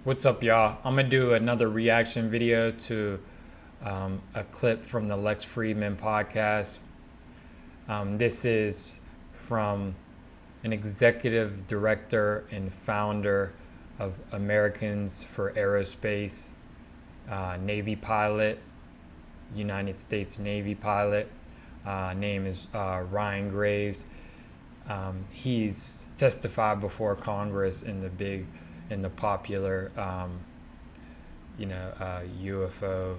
What's up, y'all? I'm gonna do another reaction video to a clip from the Lex Friedman podcast. This is from an executive director and founder of Americans for Aerospace, Navy pilot, United States Navy pilot. Name is Ryan Graves. He's testified before Congress in the popular, UFO,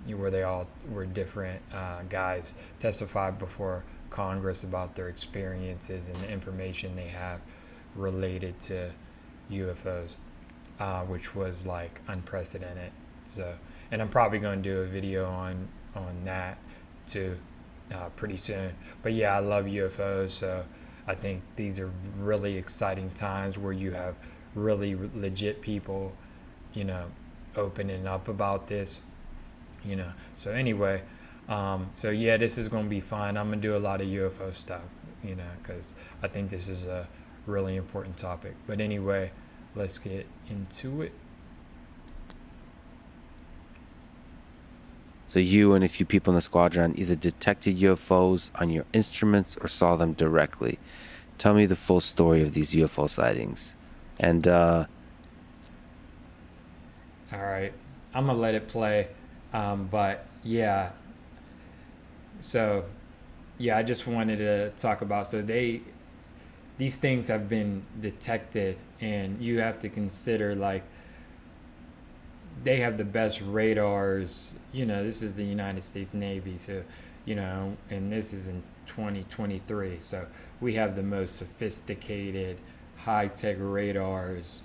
where they all were different guys testified before Congress about their experiences and the information they have related to UFOs, which was like unprecedented. So, and I'm probably going to do a video on that too pretty soon. But yeah, I love UFOs, so I think these are really exciting times where you have really legit people, opening up about this, So anyway, so yeah, this is going to be fun. I'm going to do a lot of UFO stuff, because I think this is a really important topic. But anyway, let's get into it. So you and a few people in the squadron either detected UFOs on your instruments or saw them directly. Tell me the full story of these UFO sightings. And all right, I'm gonna let it play, but yeah. So yeah, I just wanted to talk about, so these things have been detected, and you have to consider, like, they have the best radars. This is the United States Navy, so and this is in 2023, so we have the most sophisticated high-tech radars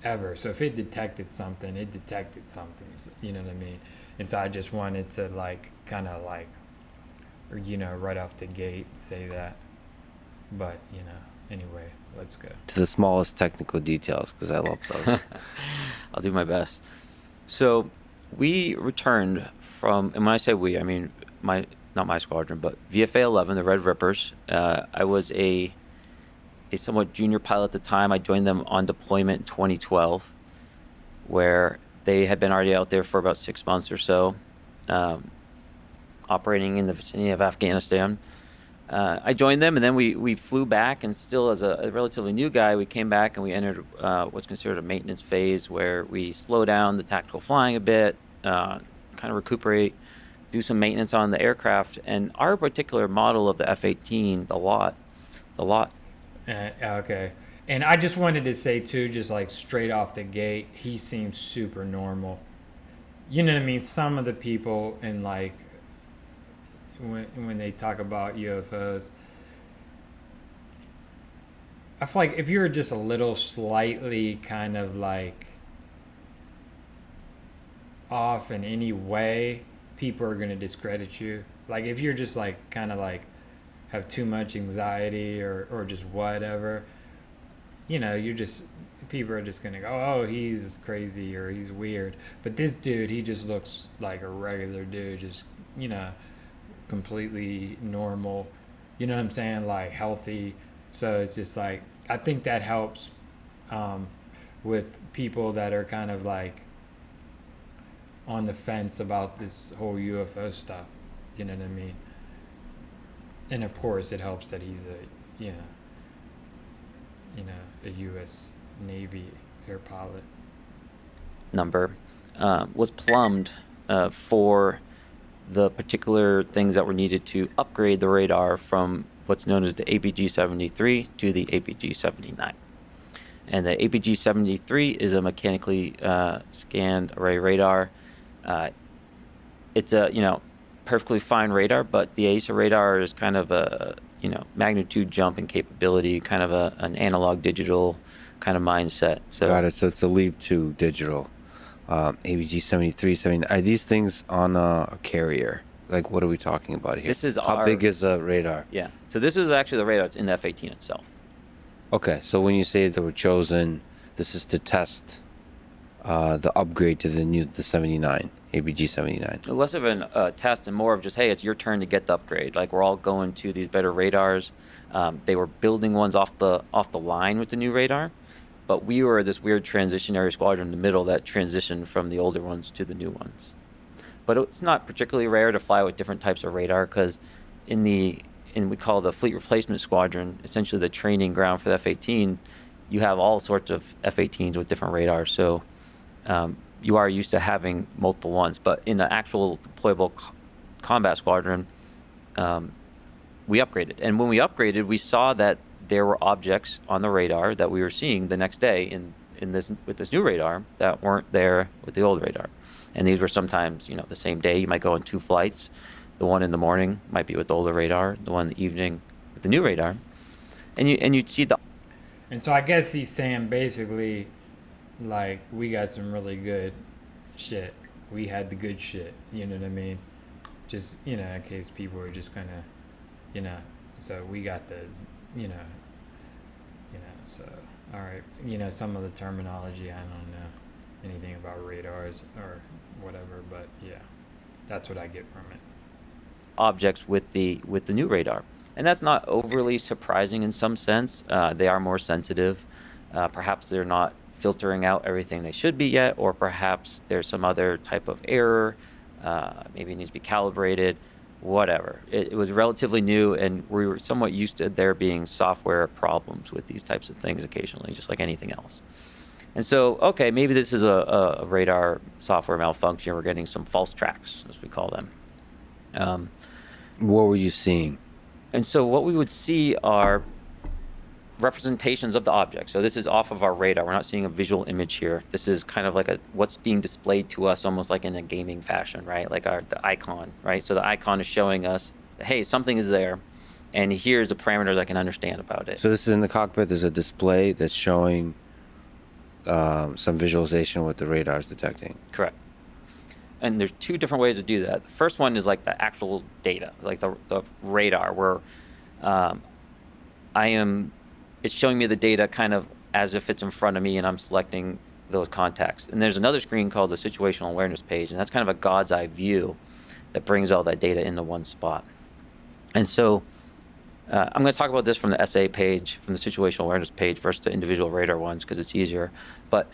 ever. So if it detected something, it detected something, you know what I mean? And so I just wanted to right off the gate say that. But anyway, let's go to the smallest technical details, because I love those. I'll do my best. So we returned from, and when I say we, I mean not my squadron, but VFA 11, the Red Rippers. I was a somewhat junior pilot at the time. I joined them on deployment in 2012, where they had been already out there for about 6 months or so, operating in the vicinity of Afghanistan. I joined them, and then we flew back, and still as a relatively new guy, we came back and we entered what's considered a maintenance phase, where we slow down the tactical flying a bit, kind of recuperate, do some maintenance on the aircraft. And our particular model of the F-18, the lot. Okay. And I just wanted to say too, just like straight off the gate, he seems super normal. You know what I mean? Some of the people in, like, when they talk about UFOs, I feel like if you're just a little slightly kind of like off in any way, people are going to discredit you. Like if you're just like kind of like have too much anxiety or just whatever, you're just, people are just going to go, oh, he's crazy or he's weird. But this dude, he just looks like a regular dude, just, completely normal, you know what I'm saying, like healthy. So it's just like, I think that helps with people that are kind of like on the fence about this whole UFO stuff, you know what I mean? And of course it helps that he's a US Navy air pilot. Number was plumbed for the particular things that were needed to upgrade the radar from what's known as the APG-73 to the APG-79. And the APG-73 is a mechanically scanned array radar. It's a perfectly fine radar, but the AESA radar is kind of a magnitude jump in capability, kind of an analog digital kind of mindset. So got it. So it's a leap to digital. APG-73, 79. Are these things on a carrier? Like, what are we talking about here? This is how big is the radar? Yeah. So this is actually the radar that's in the F-18 itself. Okay. So when you say they were chosen, this is to test the upgrade to the 79, APG-79. Less of a test and more of just, hey, it's your turn to get the upgrade. Like, we're all going to these better radars. They were building ones off the line with the new radar, but we were this weird transitionary squadron in the middle that transitioned from the older ones to the new ones. But it's not particularly rare to fly with different types of radar, because in we call the fleet replacement squadron, essentially the training ground for the F-18, you have all sorts of F-18s with different radars. So you are used to having multiple ones. But in the actual deployable combat squadron, we upgraded. And when we upgraded, we saw that there were objects on the radar that we were seeing the next day with this new radar that weren't there with the old radar. And these were sometimes, the same day. You might go on 2 flights. The one in the morning might be with the older radar, the one in the evening with the new radar. And you'd see the... And so I guess he's saying basically, like, we got some really good shit. We had the good shit, you know what I mean? Just, in case people were just kind of, so we got the, so, all right. Some of the terminology, I don't know anything about radars or whatever, but yeah, that's what I get from it. Objects with the new radar. And that's not overly surprising in some sense. They are more sensitive. Perhaps they're not filtering out everything they should be yet, or perhaps there's some other type of error. Maybe it needs to be calibrated, whatever. It was relatively new, and we were somewhat used to there being software problems with these types of things occasionally, just like anything else. And so, okay, maybe this is a radar software malfunction. We're getting some false tracks, as we call them. What were you seeing? And so what we would see are representations of the object. So this is off of our radar. We're not seeing a visual image here. This is kind of like what's being displayed to us, almost like in a gaming fashion, right? Like the icon, right? So the icon is showing us, hey, something is there, and here's the parameters I can understand about it. So this is in the cockpit. There's a display that's showing some visualization what the radar is detecting. Correct. And there's 2 different ways to do that. The first one is like the actual data, like the radar, where it's showing me the data kind of as if it's in front of me, and I'm selecting those contacts. And there's another screen called the situational awareness page, and that's kind of a God's eye view that brings all that data into one spot. And so I'm going to talk about this from the SA page, from the situational awareness page versus the individual radar ones, because it's easier. But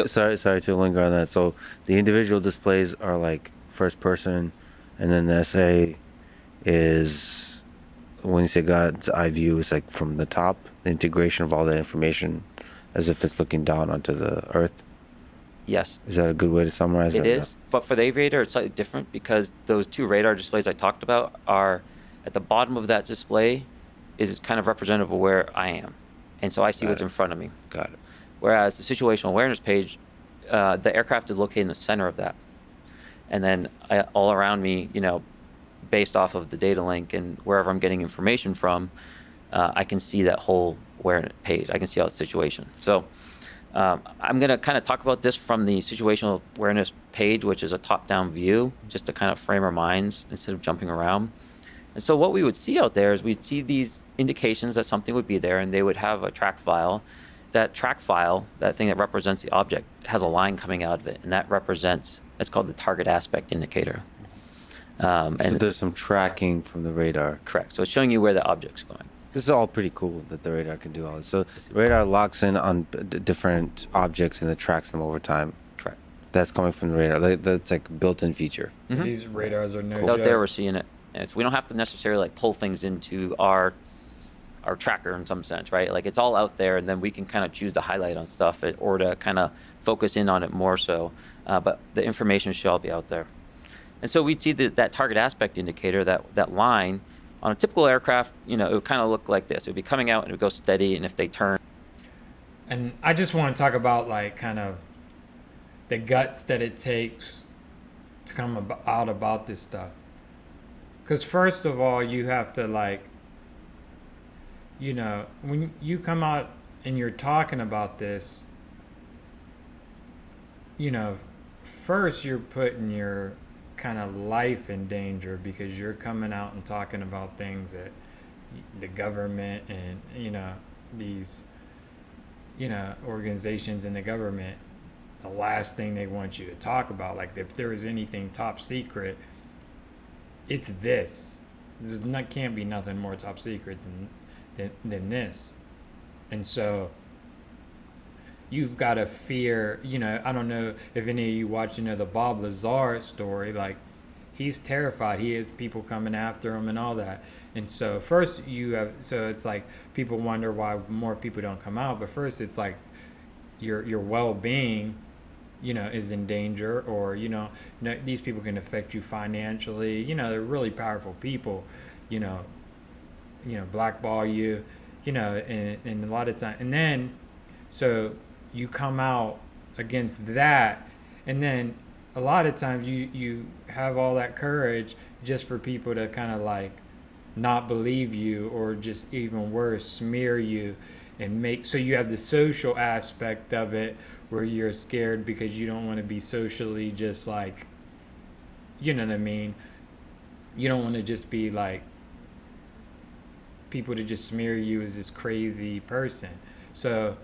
sorry to linger on that. So the individual displays are like first person, and then the SA is, when you say God's eye view, it's like from the top, the integration of all that information as if it's looking down onto the earth. Yes. Is that a good way to summarize it? It is. But for the aviator, it's slightly different, because those 2 radar displays I talked about are at the bottom of that display is kind of representative of where I am. And so I see what's in front of me. Got it. Whereas the situational awareness page, the aircraft is located in the center of that. And then all around me, based off of the data link and wherever I'm getting information from, I can see that whole awareness page. I can see all the situation. So I'm going to kind of talk about this from the situational awareness page, which is a top-down view, just to kind of frame our minds instead of jumping around. And so what we would see out there is we'd see these indications that something would be there, and they would have a track file. That track file, that thing that represents the object, has a line coming out of it, and that represents, it's called the target aspect indicator. And so there's some tracking from the radar. Correct. So it's showing you where the object's going. This is all pretty cool that the radar can do all this. So the radar locks in on different objects and it tracks them over time. Correct. That's coming from the radar. That's like a built-in feature. Mm-hmm. These radars are no joke. Out there, we're seeing it. And so we don't have to necessarily like pull things into our tracker in some sense, right? Like it's all out there, and then we can kind of choose to highlight on stuff or to kind of focus in on it more so. But the information should all be out there. And so we'd see that target aspect indicator, that line, on a typical aircraft, it would kind of look like this. It would be coming out and it would go steady, and if they turn. And I just want to talk about like kind of the guts that it takes to come out about this stuff. Because first of all, you have to like, when you come out and you're talking about this, first you're putting your kind of life in danger, because you're coming out and talking about things that the government and these organizations in the government, the last thing they want you to talk about. Like if there is anything top secret, it's this. Can't be nothing more top secret than this. And so you've got to fear, I don't know if any of you watch, the Bob Lazar story. Like, he's terrified. He has people coming after him and all that. And so first so it's like people wonder why more people don't come out. But first it's like your well-being, is in danger, or, these people can affect you financially. They're really powerful people, you know, blackball you, and a lot of time. And then, so you come out against that, and then a lot of times you have all that courage just for people to kind of like not believe you, or just even worse, smear you, and make so you have the social aspect of it where you're scared because you don't want to be socially just like, you know what I mean? You don't want to just be like people to just smear you as this crazy person. So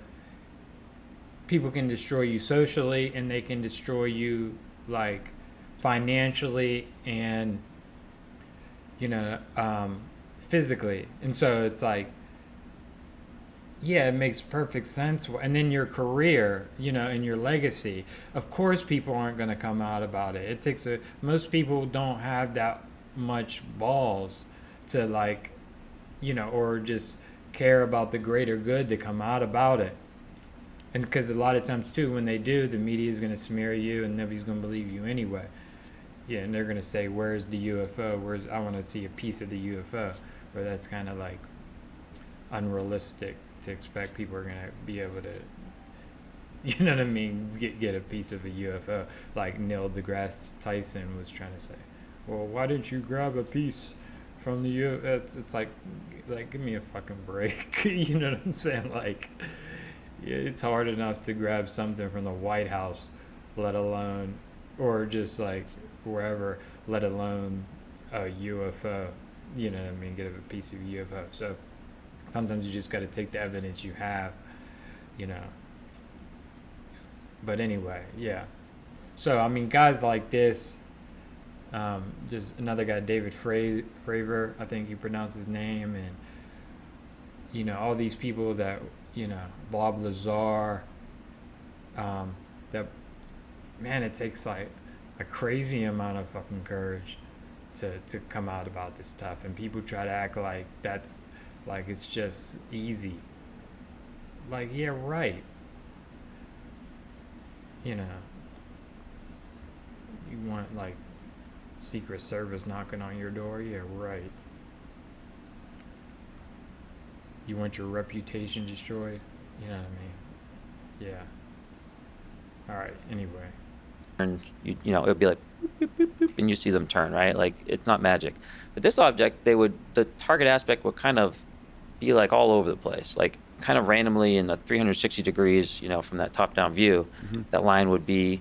people can destroy you socially, and they can destroy you like financially, and physically. And so it's like, yeah, it makes perfect sense. And then your career, and your legacy. Of course, people aren't going to come out about it. It takes most people don't have that much balls to like, or just care about the greater good to come out about it. And because a lot of times too, when they do, the media is going to smear you, and nobody's going to believe you anyway. Yeah, and they're going to say, "Where's the UFO? I want to see a piece of the UFO." Where that's kind of like unrealistic to expect people are going to be able to, you know what I mean, get a piece of a UFO. Like Neil deGrasse Tyson was trying to say, "Well, why didn't you grab a piece from the UFO?" It's like give me a fucking break. You know what I'm saying? Like, yeah, it's hard enough to grab something from the White House, let alone, or just like wherever, let alone a UFO. You know what I mean? Get a piece of a UFO. So sometimes you just got to take the evidence you have, you know. But anyway, yeah. So I mean, guys like this. There's another guy, David Fravor, I think you pronounce his name, and all these people that Bob Lazar. That, man, it takes like a crazy amount of fucking courage to come out about this stuff, and people try to act like that's like it's just easy. Like, yeah, right. You want like Secret Service knocking on your door? Yeah, right. You want your reputation destroyed? You know what I mean? Yeah. All right. Anyway. And it would be like boop, boop, boop, boop, and you see them turn, right? Like, it's not magic. But this object, the target aspect would kind of be like all over the place, like kind of randomly in the 360 degrees, from that top-down view. That line would be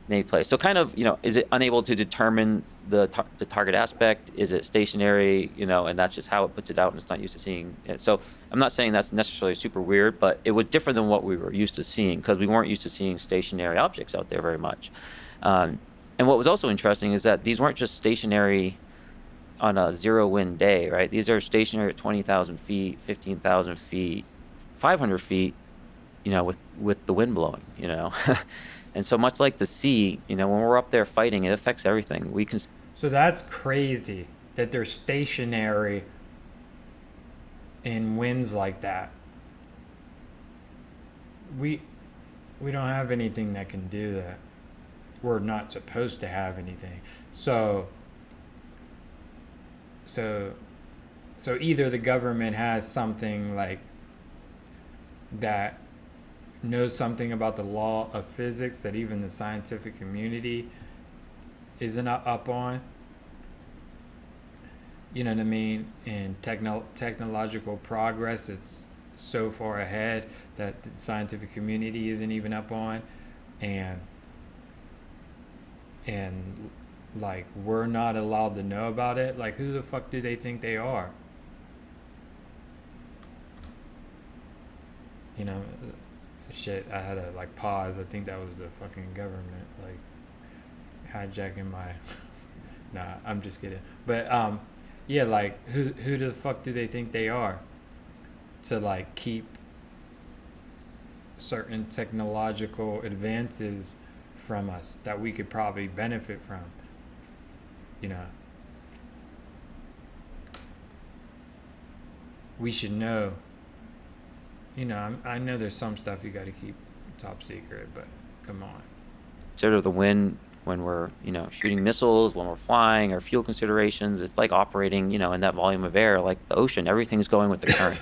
in any place. So kind of, is it unable to determine the target aspect? Is it stationary? And that's just how it puts it out, and it's not used to seeing it. So I'm not saying that's necessarily super weird, but it was different than what we were used to seeing, because we weren't used to seeing stationary objects out there very much. And what was also interesting is that these weren't just stationary on a zero wind day, right? These are stationary at 20,000 feet, 15,000 feet, 500 feet, with the wind blowing, And so much like the sea, when we're up there fighting, it affects everything. We can. So that's crazy that they're stationary in winds like that. We don't have anything that can do that. We're not supposed to have anything. So either the government has something like that knows something about the law of physics that even the scientific community isn't up on. You know what I mean? And technological progress, it's so far ahead that the scientific community isn't even up on. And like, we're not allowed to know about it. Like, who the fuck do they think they are? Shit, I had to like pause. I think that was the fucking government like hijacking my nah, I'm just kidding. But yeah, like, who the fuck do they think they are to like keep certain technological advances from us that we could probably benefit from. You know, we should know. You know, I know there's some stuff you got to keep top secret, but come on. Consider the wind when we're, shooting missiles, when we're flying, or fuel considerations. It's like operating, in that volume of air, like the ocean. Everything's going with the current.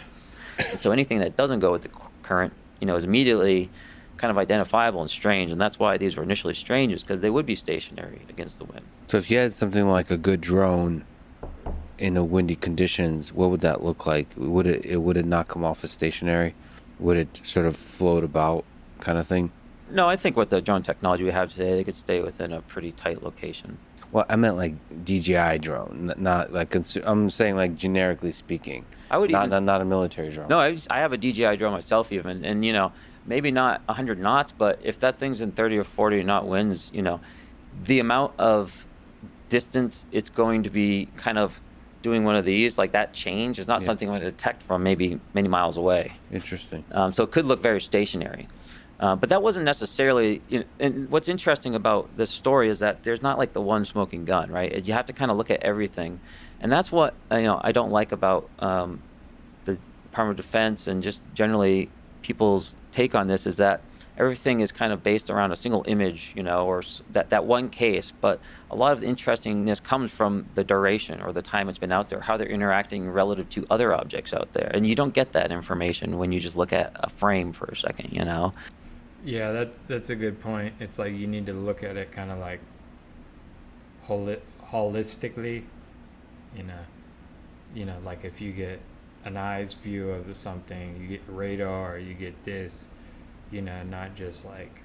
And so anything that doesn't go with the current, is immediately kind of identifiable and strange. And that's why these were initially strange, is because they would be stationary against the wind. So if you had something like a good drone in a windy conditions, what would that look like? Would it not come off as stationary? Would it sort of float about, kind of thing? No, I think with the drone technology we have today, they could stay within a pretty tight location. Well, I meant like DJI drone, not like I'm saying like generically speaking. I would not even not a military drone. No, I have a DJI drone myself even, and maybe not 100 knots, but if that thing's in 30 or 40 knot winds, the amount of distance it's going to be kind of doing one of these, like that change is not Yeah. something I'm going to detect from maybe many miles away. Interesting. So it could look very stationary. But that wasn't necessarily, and what's interesting about this story is that there's not like the one smoking gun, right? You have to kind of look at everything. And that's what, I don't like about the Department of Defense and just generally people's take on this, is that everything is kind of based around a single image, or that one case. But a lot of the interestingness comes from the duration or the time it's been out there, how they're interacting relative to other objects out there. And you don't get that information when you just look at a frame for a second, Yeah, that's a good point. It's like you need to look at it kind of like holistically. You know, like if you get an eyes view of something, you get radar, you get this. Not just like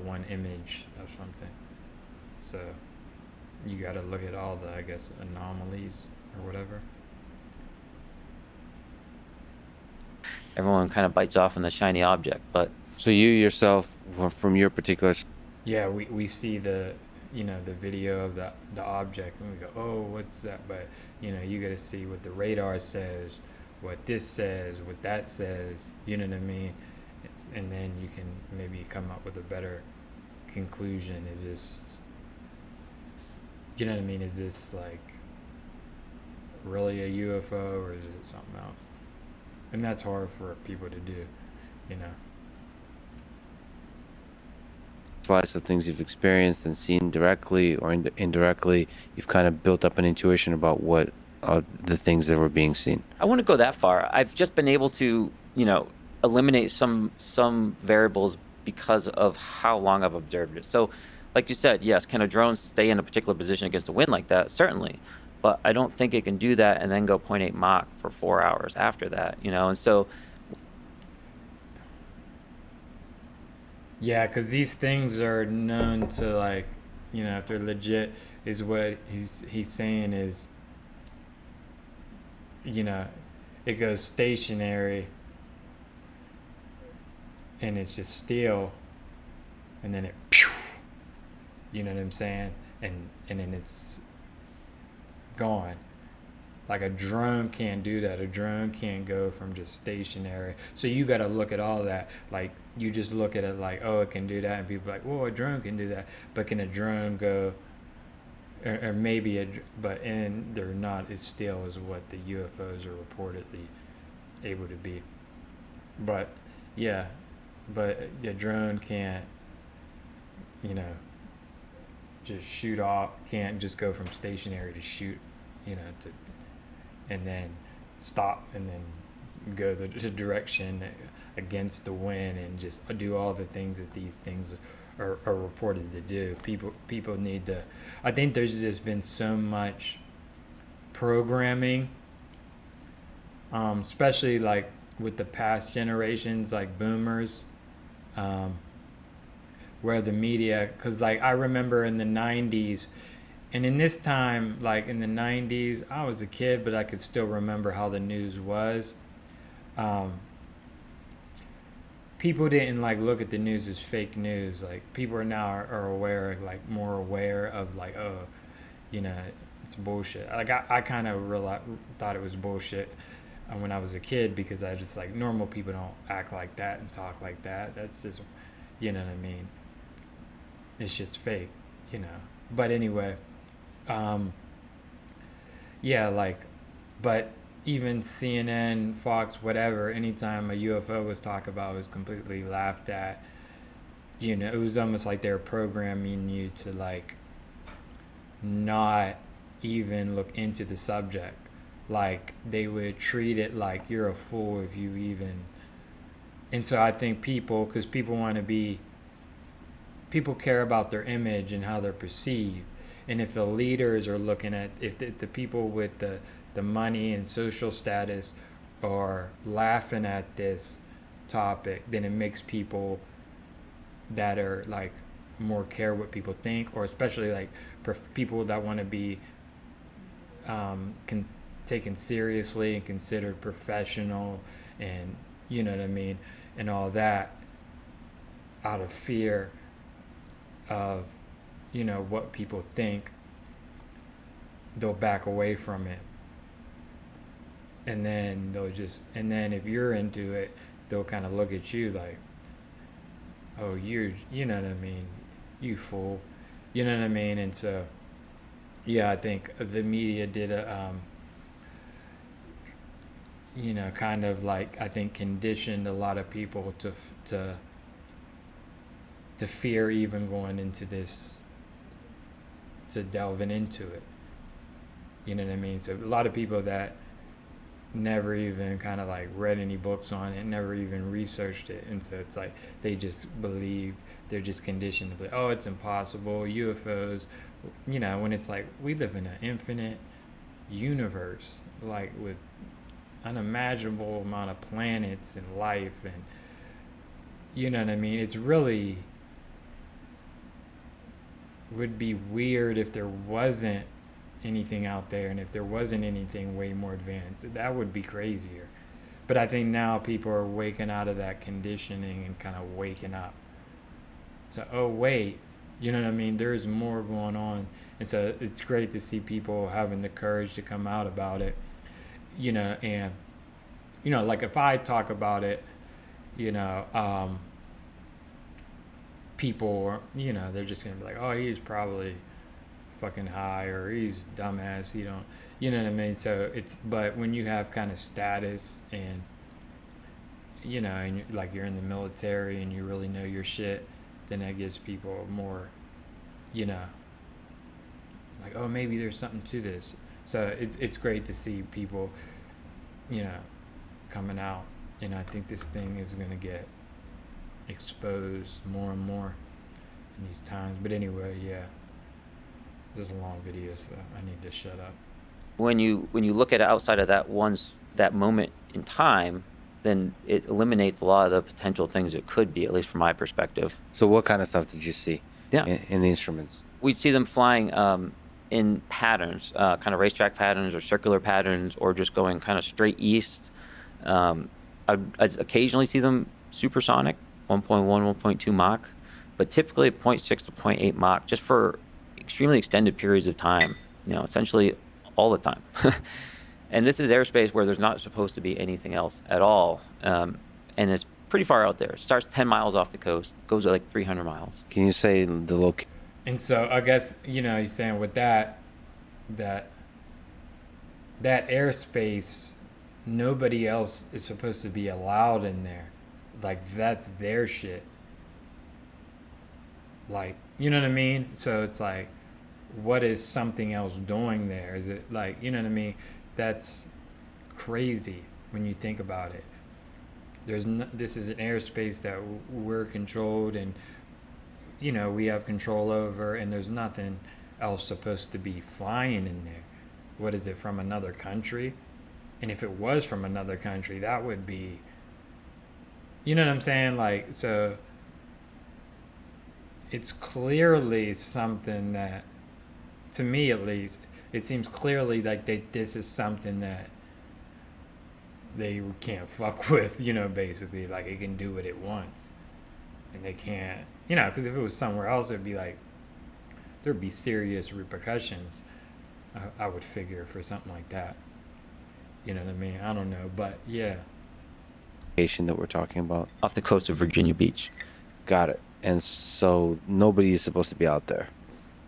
one image of something. So you got to look at all the, I guess, anomalies or whatever. Everyone kind of bites off on the shiny object, but So you yourself, from your particular, Yeah, we see the the video of the object and we go, oh, what's that? But you got to see what the radar says, what this says, what that says. You know what I mean? And then you can maybe come up with a better conclusion. Is this, you know what I mean? Is this like really a UFO or is it something else? And that's hard for people to do, you know. slice of things you've experienced and seen directly or indirectly, you've kind of built up an intuition about what the things that were being seen. I wouldn't go that far. I've just been able to, eliminate some variables because of how long I've observed it. So, like you said, yes, can a drone stay in a particular position against the wind like that? Certainly. But I don't think it can do that and then go 0.8 Mach for 4 hours after that, And so, Yeah, because these things are known to, like, if they're legit, is what he's saying is, it goes stationary and it's just still, and then it, pew, you know what I'm saying, and then it's gone. Like a drone can't do that. A drone can't go from just stationary. So you got to look at all that. Like you just look at it like, oh, it can do that, and people are like, well, a drone can do that, but can a drone go? Or maybe but and they're not as still as what the UFOs are reportedly able to be. But yeah, but the drone can't, just shoot off. Can't just go from stationary to shoot, to and then stop and then go the direction against the wind and just do all the things that these things are reported to do. People need to. I think there's just been so much programming, especially like with the past generations, like boomers, where the media, because like I remember in the 90s. And in this time, like in the 90s, I was a kid, but I could still remember how the news was. People didn't like look at the news as fake news. Like people are now are aware, like more aware of like, oh, it's bullshit. Like I kind of thought it was bullshit when I was a kid, because I just like, normal people don't act like that and talk like that. That's just, you know what I mean? This shit's fake, you know. But anyway, um, yeah, like, but even CNN, Fox, whatever, anytime a UFO was talked about, it was completely laughed at. You know, it was almost like they were programming you to like not even look into the subject. Like they would treat it like you're a fool if you even. And so I think people, because people want to be, people care about their image and how they're perceived. And if the leaders are looking at, if the people with the money and social status are laughing at this topic, then it makes people that are like more care what people think, or especially like people that want to be con- taken seriously and considered professional, and you know what I mean, and all that, out of fear of, you know, what people think, they'll back away from it. And then they'll just, and then if you're into it, they'll kind of look at you like, oh, you know what I mean, you fool, you know what I mean. And so, yeah, I think the media did a, you know, kind of like, I think conditioned a lot of people to to fear even going into this, to delving into it. You know what I mean? So a lot of people that never even kind of like read any books on it, never even researched it, and so it's like they just believe, they're just conditioned to be, oh, it's impossible, UFOs, you know, when it's like we live in an infinite universe, like with unimaginable amount of planets and life, and you know what I mean. It's really would be weird if there wasn't anything out there, and if there wasn't anything way more advanced, that would be crazier. But I think now people are waking out of that conditioning and kind of waking up. So, oh, wait, you know what I mean? There's more going on. And so it's great to see people having the courage to come out about it, you know, and, you know, like if I talk about it, you know, people, you know, they're just going to be like, oh, he's probably fucking high, or he's dumbass, he don't, you know what I mean. So it's, but when you have kind of status, and you know, and like you're in the military and you really know your shit, then that gives people more, you know, like, oh, maybe there's something to this. So it's great to see people, you know, coming out, and I think this thing is going to get exposed more and more in these times. But anyway, yeah, this is a long video, so I need to shut up. When you look at it outside of that moment in time, then it eliminates a lot of the potential things it could be, at least from my perspective. So what kind of stuff did you see Yeah, in the instruments? we'd see them flying in patterns, kind of racetrack patterns or circular patterns, or just going kind of straight east. I'd occasionally see them supersonic, 1.1, 1.2 Mach, but typically 0.6 to 0.8 Mach, just for extremely extended periods of time, you know, essentially all the time. And this is airspace where there's not supposed to be anything else at all. And it's pretty far out there. It starts 10 miles off the coast, goes at like 300 miles. Can you say the location? And so I guess, you know, he's saying with that, that that airspace, nobody else is supposed to be allowed in there. Like that's their shit. Like, you know what I mean? So it's like, what is something else doing there? Is it like, you know what I mean? That's crazy when you think about it. There's no, this is an airspace that we're controlled, and you know, we have control over, and there's nothing else supposed to be flying in there. What is it, from another country? And if it was from another country, that would be, you know what I'm saying? Like, so it's clearly something that, to me at least, it seems clearly like this is something that they can't fuck with, you know, basically. Like, it can do what it wants. And they can't, you know, because if it was somewhere else, it'd be like, there'd be serious repercussions, I would figure, for something like that. You know what I mean? I don't know, but yeah. Location that we're talking about. Off the coast of Virginia Beach. Got it. And so nobody is supposed to be out there.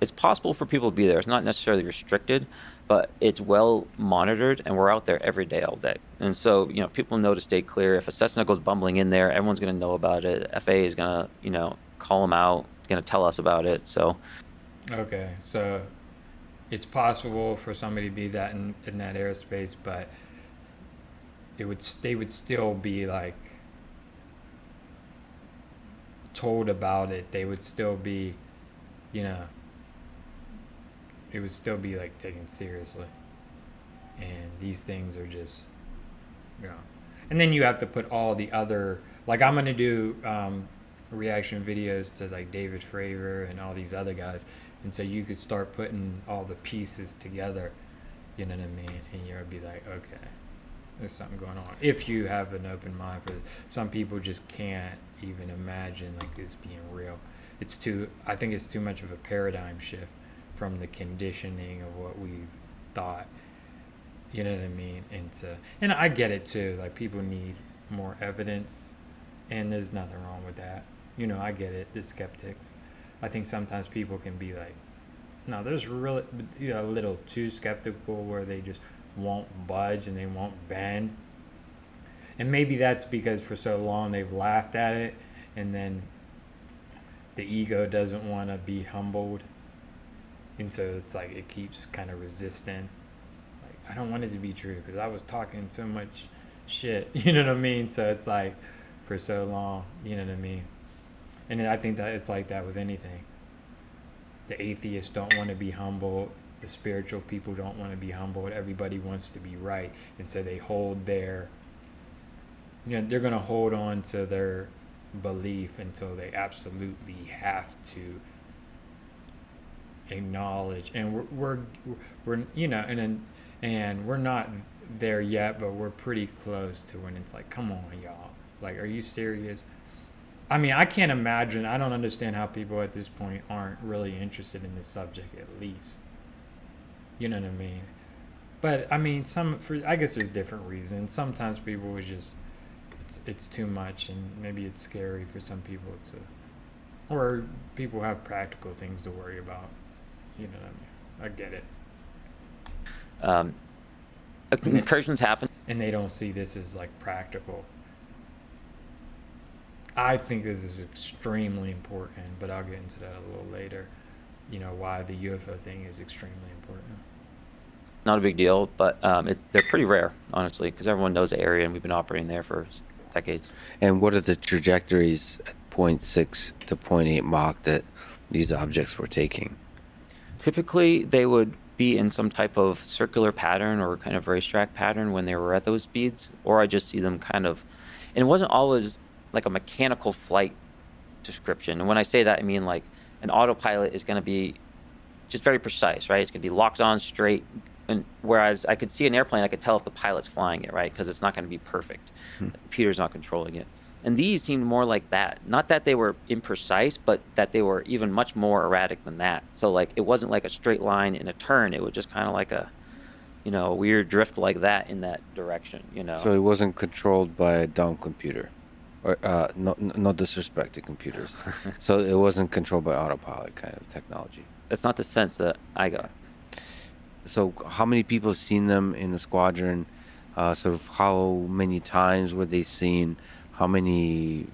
It's possible for people to be there. It's not necessarily restricted, but it's well monitored, and we're out there every day, all day. And so, people know to stay clear. If a Cessna goes bumbling in there, everyone's going to know about it. FAA is going to, call them out, going to tell us about it. So, Okay, so it's possible for somebody to be that in that airspace, but they would still be like told about it. They would still be, you know, it would still be like taken seriously. And these things are just, you know. And then you have to put all the other, like I'm gonna do reaction videos to like David Fravor and all these other guys, and so you could start putting all the pieces together. You know what I mean? And you'll be like, okay, there's something going on. If you have an open mind for it. Some people just can't even imagine like this being real. I think it's too much of a paradigm shift from the conditioning of what we've thought. You know what I mean? And I get it too. Like people need more evidence, and there's nothing wrong with that. I get it. The skeptics. I think sometimes people can be like, no, there's really a little too skeptical where they just won't budge and they won't bend. And maybe that's because for so long they've laughed at it, and then the ego doesn't want to be humbled, and so it's like it keeps kind of resisting. I don't want it to be true because I was talking so much shit, you know what I mean? So it's like for so long, you know what I mean? And I think that it's like that with anything. The atheists don't want to be humbled. The spiritual people don't want to be humbled. Everybody wants to be right. And so they hold they're going to hold on to their belief until they absolutely have to acknowledge. And we're and we're not there yet, but we're pretty close to when it's like, come on, y'all. Like, are you serious? I mean, I can't imagine. I don't understand how people at this point aren't really interested in this subject, at least. You know what I mean? But, I mean, I guess there's different reasons. Sometimes people would just, it's too much, and maybe it's scary for some people or people have practical things to worry about. You know what I mean? I get it. Incursions happen. And they don't see this as like practical. I think this is extremely important, but I'll get into that a little later. Why the UFO thing is extremely important. Not a big deal, but they're pretty rare, honestly, because everyone knows the area and we've been operating there for decades. And what are the trajectories at 0.6 to 0.8 Mach that these objects were taking? Typically, they would be in some type of circular pattern or kind of racetrack pattern when they were at those speeds, or I just see them kind of, and it wasn't always like a mechanical flight description. And when I say that, I mean like an autopilot is going to be just very precise, right? It's going to be locked on straight. And whereas I could see an airplane, I could tell if the pilot's flying it, right? Because it's not going to be perfect. The computer's not controlling it. And these seemed more like that. Not that they were imprecise, but that they were even much more erratic than that. So like it wasn't like a straight line in a turn. It was just kind of like a, weird drift like that in that direction, So it wasn't controlled by a dumb computer. Or no disrespect to computers. So it wasn't controlled by autopilot kind of technology. That's not the sense that I got. So how many people have seen them in the squadron? Sort of how many times were they seen? How many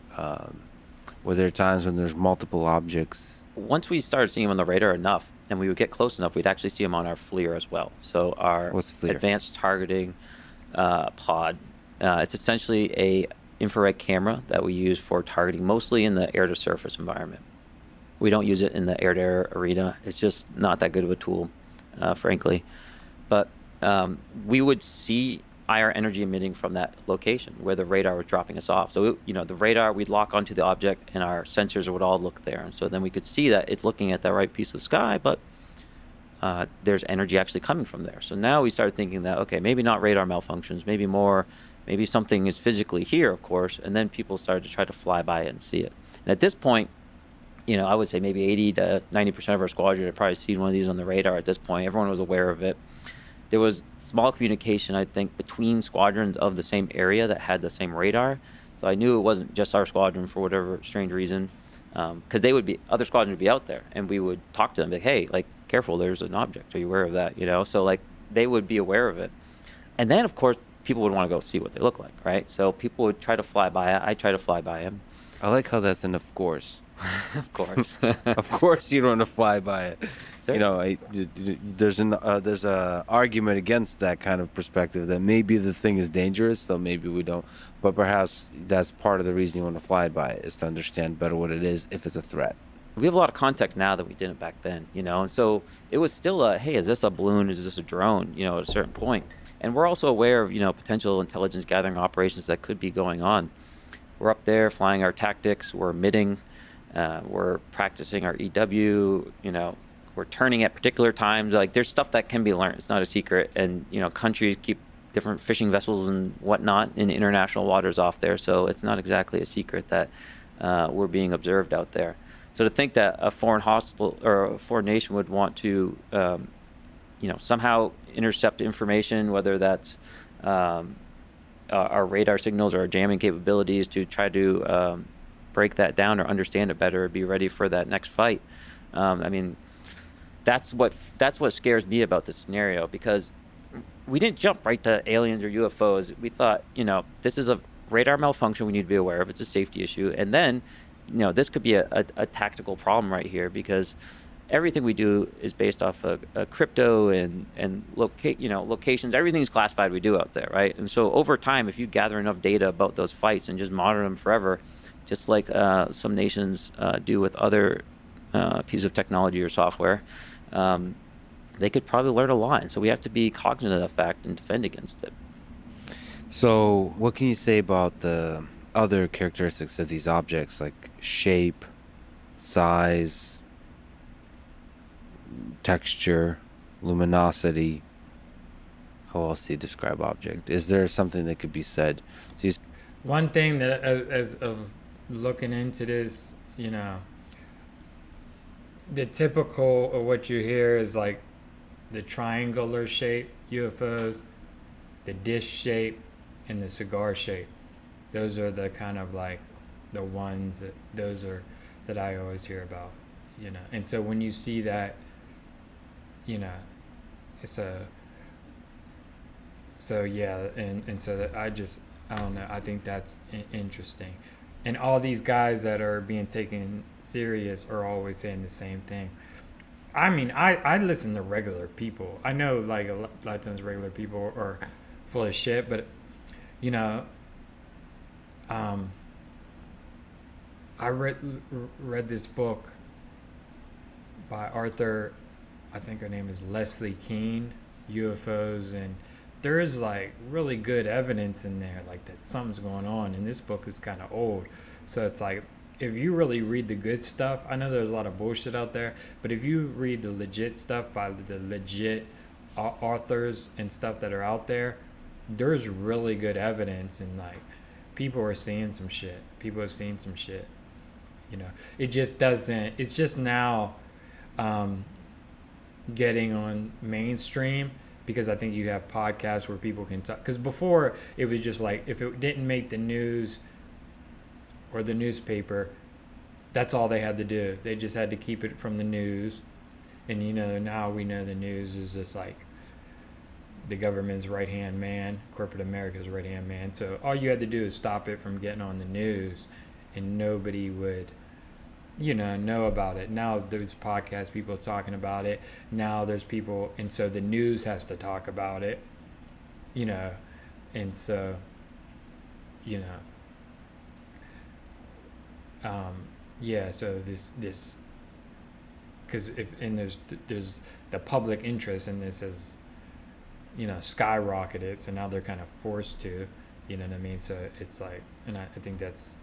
were there times when there's multiple objects? Once we started seeing them on the radar enough, and we would get close enough, we'd actually see them on our FLIR as well. So our advanced targeting pod. It's essentially a infrared camera that we use for targeting mostly in the air-to-surface environment. We don't use it in the air-to-air arena. It's just not that good of a tool, frankly. But we would see IR energy emitting from that location where the radar was dropping us off. So, the radar, we'd lock onto the object and our sensors would all look there. And so then we could see that it's looking at that right piece of sky, but there's energy actually coming from there. So now we started thinking that, okay, maybe not radar malfunctions, maybe something is physically here, of course. And then people started to try to fly by it and see it. And at this point, I would say maybe 80 to 90% of our squadron had probably seen one of these on the radar at this point. Everyone was aware of it. there was small communication, I think, between squadrons of the same area that had the same radar. So I knew it wasn't just our squadron for whatever strange reason, because other squadrons would be out there, and we would talk to them like, hey, like, careful, there's an object. Are you aware of that? So like they would be aware of it. And then, of course, people would want to go see what they look like, right? So people would try to fly by it. I try to fly by him. I like how that's an of course. Of course. Of course, you don't want to fly by it. Sure. There's a argument against that kind of perspective that maybe the thing is dangerous, so maybe we don't. But perhaps that's part of the reason you want to fly by it, is to understand better what it is if it's a threat. We have a lot of context now that we didn't back then, and so it was still hey, is this a balloon? Is this a drone? At a certain point. And we're also aware of, potential intelligence gathering operations that could be going on. We're up there flying our tactics, we're emitting, we're practicing our EW, we're turning at particular times. Like, there's stuff that can be learned. It's not a secret. And, countries keep different fishing vessels and whatnot in international waters off there. So it's not exactly a secret that we're being observed out there. So to think that a foreign hostile or a foreign nation would want to, somehow intercept information, whether that's our radar signals or our jamming capabilities, to try to break that down or understand it better, be ready for that next fight. That's what scares me about this scenario, because we didn't jump right to aliens or UFOs. We thought, this is a radar malfunction we need to be aware of. It's a safety issue. And then, this could be a tactical problem right here, because everything we do is based off of crypto and locations. Everything's classified we do out there, right? And so over time, if you gather enough data about those fights and just monitor them forever, just like some nations do with other pieces of technology or software, they could probably learn a lot. And so we have to be cognizant of that fact and defend against it. So what can you say about the other characteristics of these objects, like shape, size, texture, luminosity? How else do you describe object? Is there something that could be said? One thing that, as of looking into this, the typical of what you hear is like the triangular shape UFOs, the dish shape, and the cigar shape. Those are the kind of like the ones that I always hear about, And so when you see that, it's so yeah, and so that I don't know, I think that's interesting. And all these guys that are being taken serious are always saying the same thing. I mean, I listen to regular people. I know, like, a lot of times regular people are full of shit, but I read this book by Arthur, I think her name is Leslie Keene, UFOs, and there is like really good evidence in there, like that something's going on. And this book is kind of old, so it's like, if you really read the good stuff, I know there's a lot of bullshit out there, but if you read the legit stuff by the legit authors and stuff that are out there, there's really good evidence, and like people are seeing some shit. People are seeing some shit. It just doesn't. It's just now getting on mainstream, because I think you have podcasts where people can talk. Because before, it was just like, if it didn't make the news or the newspaper, that's all they had to do. They just had to keep it from the news. And now we know the news is just like the government's right-hand man, corporate America's right-hand man. So all you had to do is stop it from getting on the news, and nobody would know about it. Now there's podcasts, people talking about it. Now there's people, and so the news has to talk about it, and so, so this, because there's the public interest in this has, skyrocketed, so now they're kind of forced to, you know what I mean? So it's like, and I think that's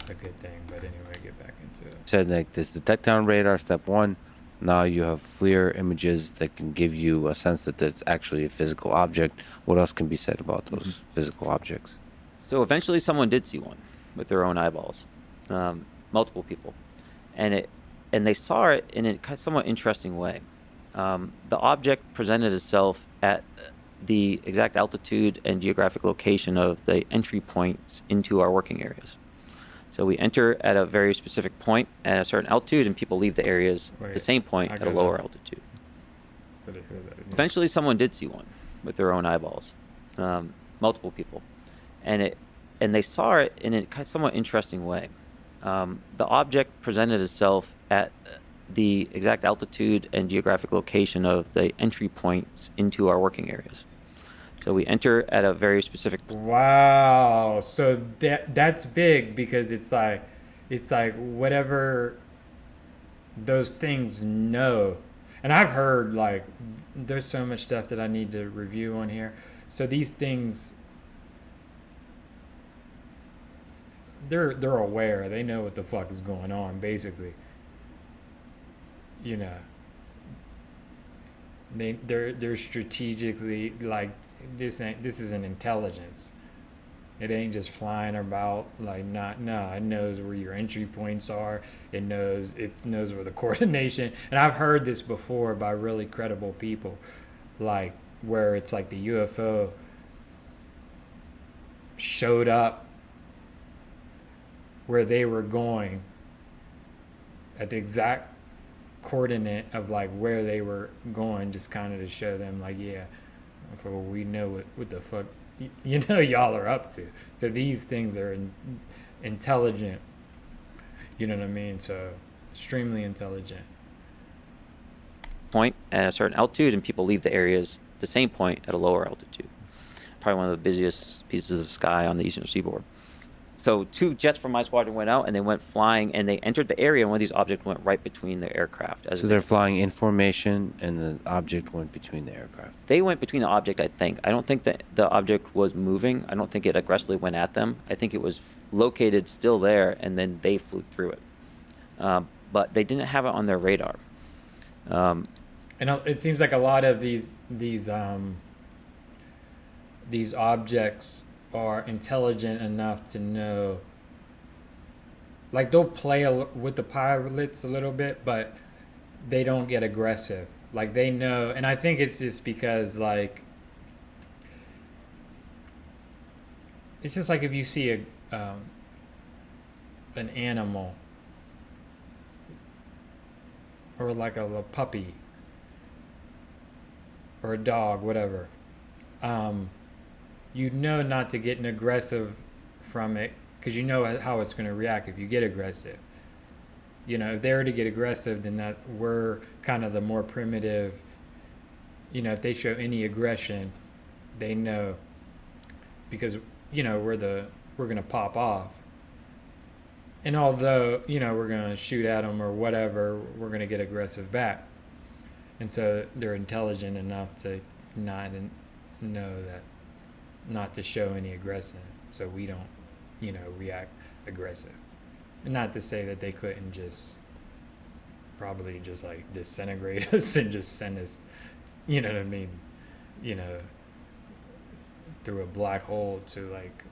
a good thing. But anyway, get back into it. Said like this detect on radar, step one. Now you have FLIR images that can give you a sense that there's actually a physical object. What else can be said about those physical objects? So eventually someone did see one with their own eyeballs, multiple people, and they saw it in a somewhat interesting way. The object presented itself at the exact altitude and geographic location of the entry points into our working areas. So we enter at a very specific point at a certain altitude, and people leave the areas at the Wait, same point I at a gotta- lower altitude. Gotta hear that again. Eventually, someone did see one with their own eyeballs, multiple people, and they saw it in a somewhat interesting way. The object presented itself at the exact altitude and geographic location of the entry points into our working areas. So we enter at a very specific. Wow. So that's big because it's like whatever those things know. And I've heard like there's so much stuff that I need to review on here. So these things they're aware. They know what the fuck is going on basically. You know. They're strategically like this is an intelligence. It ain't just flying about like not no. It knows where your entry points are. It knows where the coordination. And I've heard this before by really credible people, like where it's like the UFO showed up where they were going at the exact coordinate of like where they were going, just kind of to show them like, yeah, we know what the fuck y'all are up to. So these things are intelligent, you know what I mean? So extremely intelligent. Point at a certain altitude, and people leave the areas at the same point at a lower altitude. Probably one of the busiest pieces of sky on the eastern seaboard. So 2 jets from my squadron went out, and they went flying, and they entered the area, and one of these objects went right between the aircraft. So they're flying in formation, and the object went between the aircraft. They went between the object, I think. I don't think that the object was moving. I don't think it aggressively went at them. I think it was located still there, and then they flew through it. But they didn't have it on their radar. And it seems like a lot of these objects are intelligent enough to know, like they'll play with the pilots a little bit, but they don't get aggressive. Like they know, and I think it's just because like it's just like if you see an animal or like a puppy or a dog, whatever. You know not to get an aggressive from it because you know how it's going to react if you get aggressive. You know, if they were to get aggressive, then that we're kind of the more primitive. You know, if they show any aggression, they know because you know we're going to pop off. And although you know we're going to shoot at them or whatever, we're going to get aggressive back. And so they're intelligent enough to not know that. Not to show any aggression, so we don't, you know, react aggressive. And not to say that they couldn't just probably just like disintegrate us and just send us, you know what I mean, you know, through a black hole to like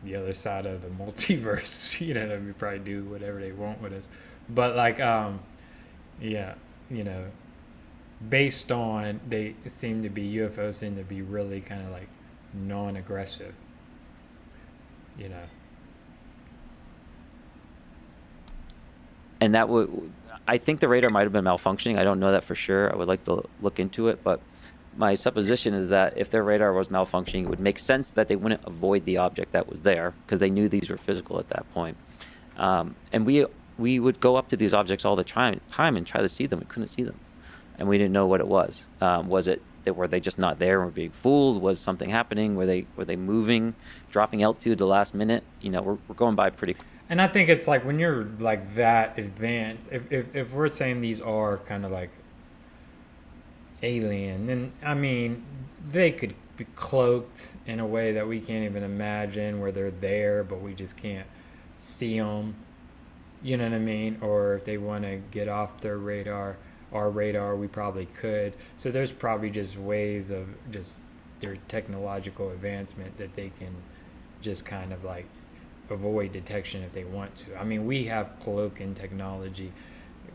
the other side of the multiverse. You know, we probably do whatever they want with us. But like, yeah, you know, based on UFOs seem to be really kind of like non-aggressive, you know. And that would, I think the radar might have been malfunctioning. I don't know that for sure. I would like to look into it, but my supposition is that if their radar was malfunctioning, it would make sense that they wouldn't avoid the object that was there because they knew these were physical at that point. And we would go up to these objects all the time and try to see them. We couldn't see them, and we didn't know what it was. Were they just not there and were being fooled? Was something happening? Were they moving, dropping altitude the last minute? You know, we're going by pretty. And I think it's like when you're like that advanced, if we're saying these are kind of like alien, then I mean they could be cloaked in a way that we can't even imagine, where they're there but we just can't see them. You know what I mean? Or if they want to get off their radar, our radar, we probably could. So there's probably just ways of just their technological advancement that they can just kind of like avoid detection if they want to. I mean, we have cloaking technology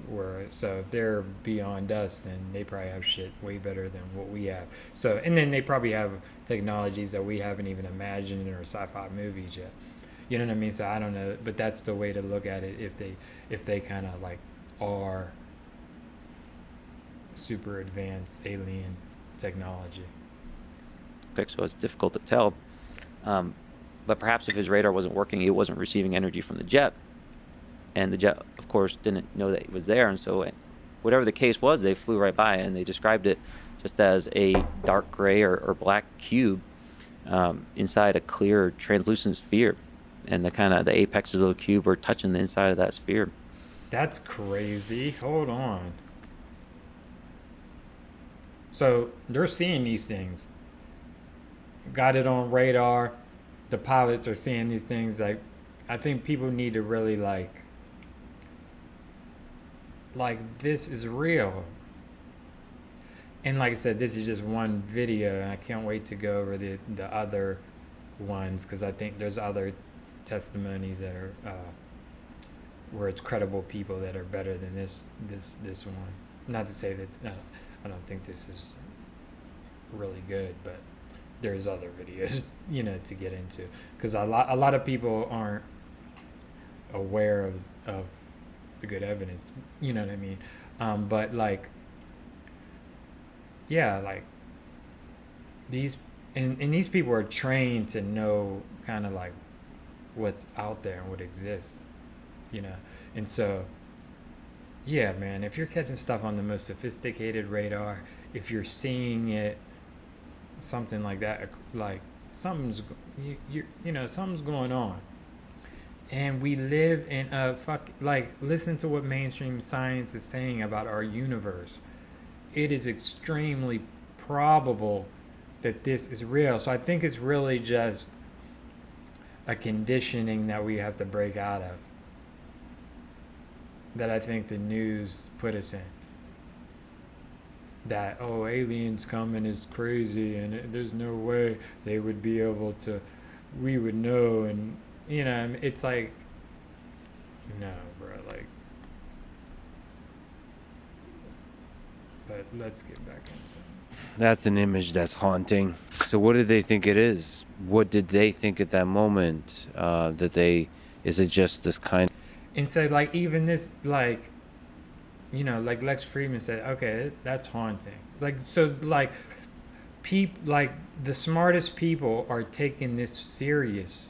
where so if they're beyond us, then they probably have shit way better than what we have. So and then they probably have technologies that we haven't even imagined in our sci-fi movies yet. You know what I mean? So I don't know, but that's the way to look at it. If they kind of like are super advanced alien technology. So it's difficult to tell. But perhaps if his radar wasn't working, it wasn't receiving energy from the jet, and the jet, of course, didn't know that it was there, and so whatever the case was, they flew right by, and they described it just as a dark gray or black cube inside a clear, translucent sphere, and the apexes of the cube were touching the inside of that sphere. That's crazy. Hold on. So they're seeing these things. Got it on radar. The pilots are seeing these things. Like, I think people need to really like this is real. And like I said, this is just one video, and I can't wait to go over the other ones because I think there's other testimonies that are where it's credible people that are better than this one. Not to say that I don't think this is really good, but there's other videos to get into because a lot of people aren't aware of the good evidence. You know what I mean? But like, yeah, like these and these people are trained to know kind of like what's out there and what exists, and so yeah, man, if you're catching stuff on the most sophisticated radar, if you're seeing it, something like that, like something's something's going on. And we live in a listen to what mainstream science is saying about our universe. It is extremely probable that this is real. So I think it's really just a conditioning that we have to break out of, that I think the news put us in. That, oh, aliens coming is crazy and there's no way they would be able to, we would know. And, it's like, no, bro, like, but let's get back into it. That's an image that's haunting. So what did they think it is? What did they think at that moment? Is it just this kind? And so, like, even this, like, like Lex Friedman said, okay, that's haunting. Like, so, like, like, the smartest people are taking this serious.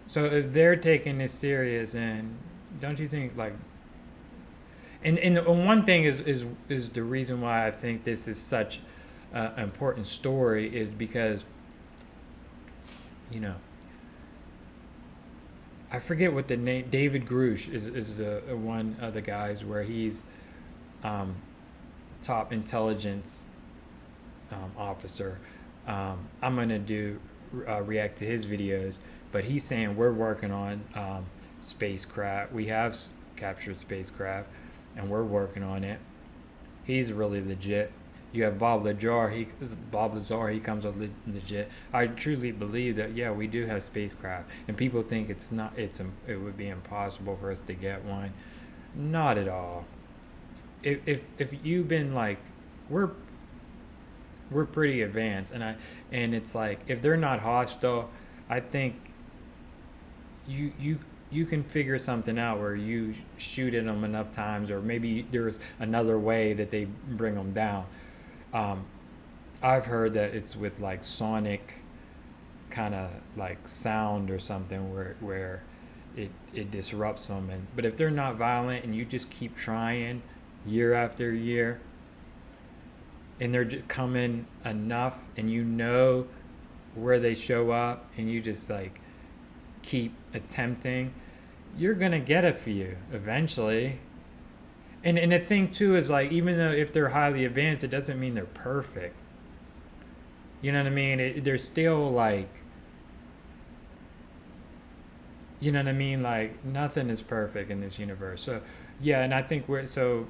So if they're taking this serious, and don't you think, like, and one thing is the reason why I think this is such an important story is because, I forget what the name. David Grush is the one of the guys where he's top intelligence officer. I'm gonna react to his videos, but he's saying we're working on spacecraft. We have captured spacecraft, and we're working on it. He's really legit. You have Bob Lazar. He comes up legit. I truly believe that we do have spacecraft, and people think it's not. It would be impossible for us to get one. Not at all. If you've been like, we're pretty advanced, and it's like if they're not hostile, I think you can figure something out where you shoot at them enough times, or maybe there's another way that they bring them down. I've heard that it's with like sonic kind of like sound or something where it disrupts them. But if they're not violent and you just keep trying year after year, and they're just coming enough, and where they show up, and you just like keep attempting, you're gonna get a few eventually. And the thing too is, like, even though if they're highly advanced, it doesn't mean they're perfect. You know what I mean? They're still like, you know what I mean? Like, nothing is perfect in this universe. So yeah, and I think and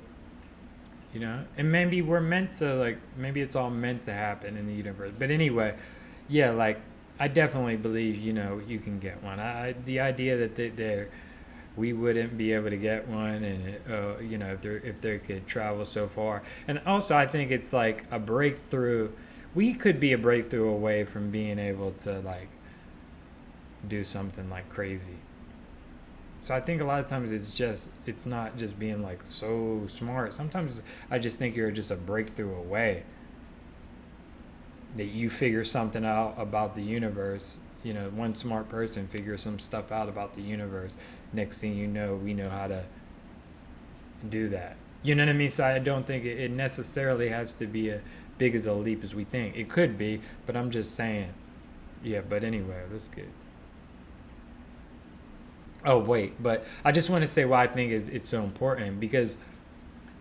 maybe we're meant to, like, maybe it's all meant to happen in the universe. But anyway, yeah, like, I definitely believe, you can get one. The idea that we wouldn't be able to get one, and if they could travel so far. And also, I think it's like a breakthrough. We could be a breakthrough away from being able to like do something like crazy. So I think a lot of times it's not just being like so smart. Sometimes I just think you're just a breakthrough away, that you figure something out about the universe. One smart person figures some stuff out about the universe. Next thing you know, we know how to do that. You know what I mean? So I don't think it necessarily has to be as big as a leap as we think. It could be, but I'm just saying. Yeah, but anyway, that's good. Oh wait, but I just want to say why I think it's so important, because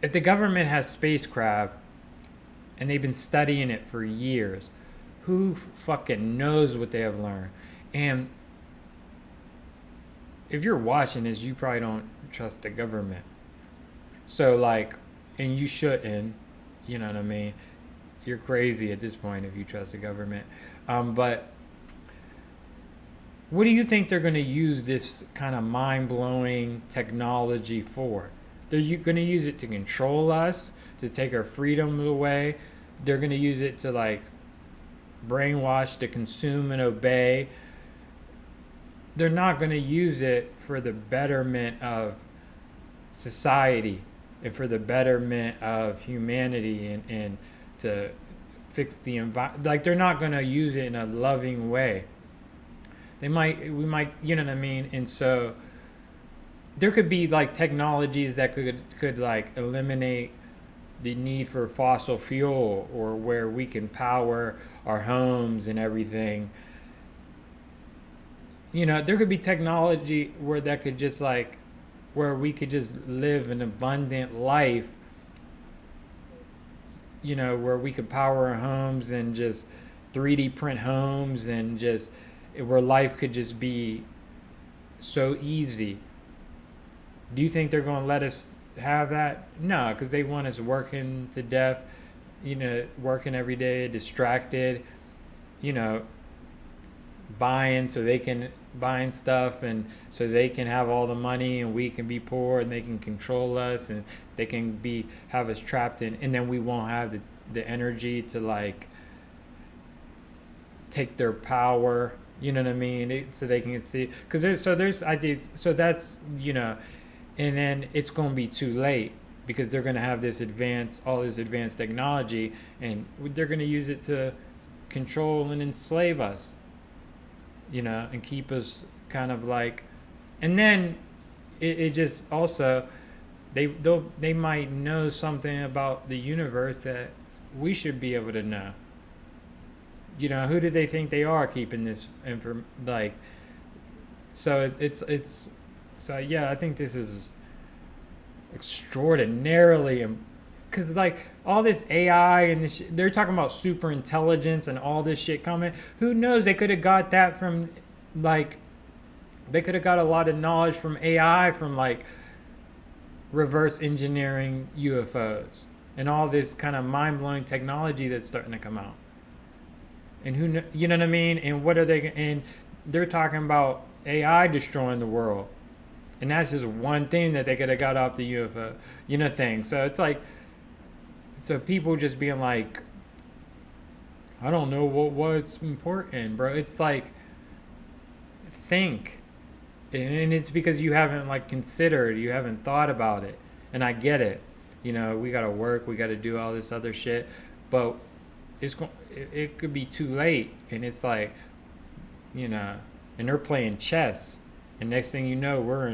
if the government has spacecraft and they've been studying it for years, who fucking knows what they have learned? And if you're watching this, you probably don't trust the government. So like, and you shouldn't. You know what I mean? You're crazy at this point if you trust the government. But what do you think they're going to use this kind of mind-blowing technology for? They're going to use it to control us, to take our freedom away. They're going to use it to like brainwash, to consume and obey. They're not going to use it for the betterment of society and for the betterment of humanity, and to fix the environment. Like, they're not going to use it in a loving way. We might, you know what I mean? And so there could be like technologies that could like eliminate the need for fossil fuel, or where we can power our homes and everything. There could be technology where that could just like, where we could just live an abundant life, where we could power our homes and just 3D print homes, and just where life could just be so easy. Do you think they're going to let us have that? No, because they want us working to death, working every day, distracted, you know, buying stuff, and so they can have all the money and we can be poor, and they can control us, and they can have us trapped in, and then we won't have the energy to like take their power. You know what I mean? So they can see, because there's ideas. So that's, and then it's going to be too late, because they're going to have all this advanced technology, and they're going to use it to control and enslave us, and keep us kind of like, and then it just also, they might know something about the universe that we should be able to know. Who do they think they are keeping this like? So it's so yeah, I think this is extraordinarily, because like all this AI and this they're talking about super intelligence and all this shit coming. Who knows? They could have got that from like, they could have got a lot of knowledge from AI, from like reverse engineering UFOs and all this kind of mind-blowing technology that's starting to come out. And you know what I mean? And what are they? And they're talking about AI destroying the world, and that's just one thing that they could have got off the UFO, thing. So it's like, so people just being like, I don't know what's important, bro. It's like, think, and it's because you haven't like considered, you haven't thought about it. And I get it. We gotta work, we gotta do all this other shit, but it could be too late, and it's like, and they're playing chess, and next thing you know, we're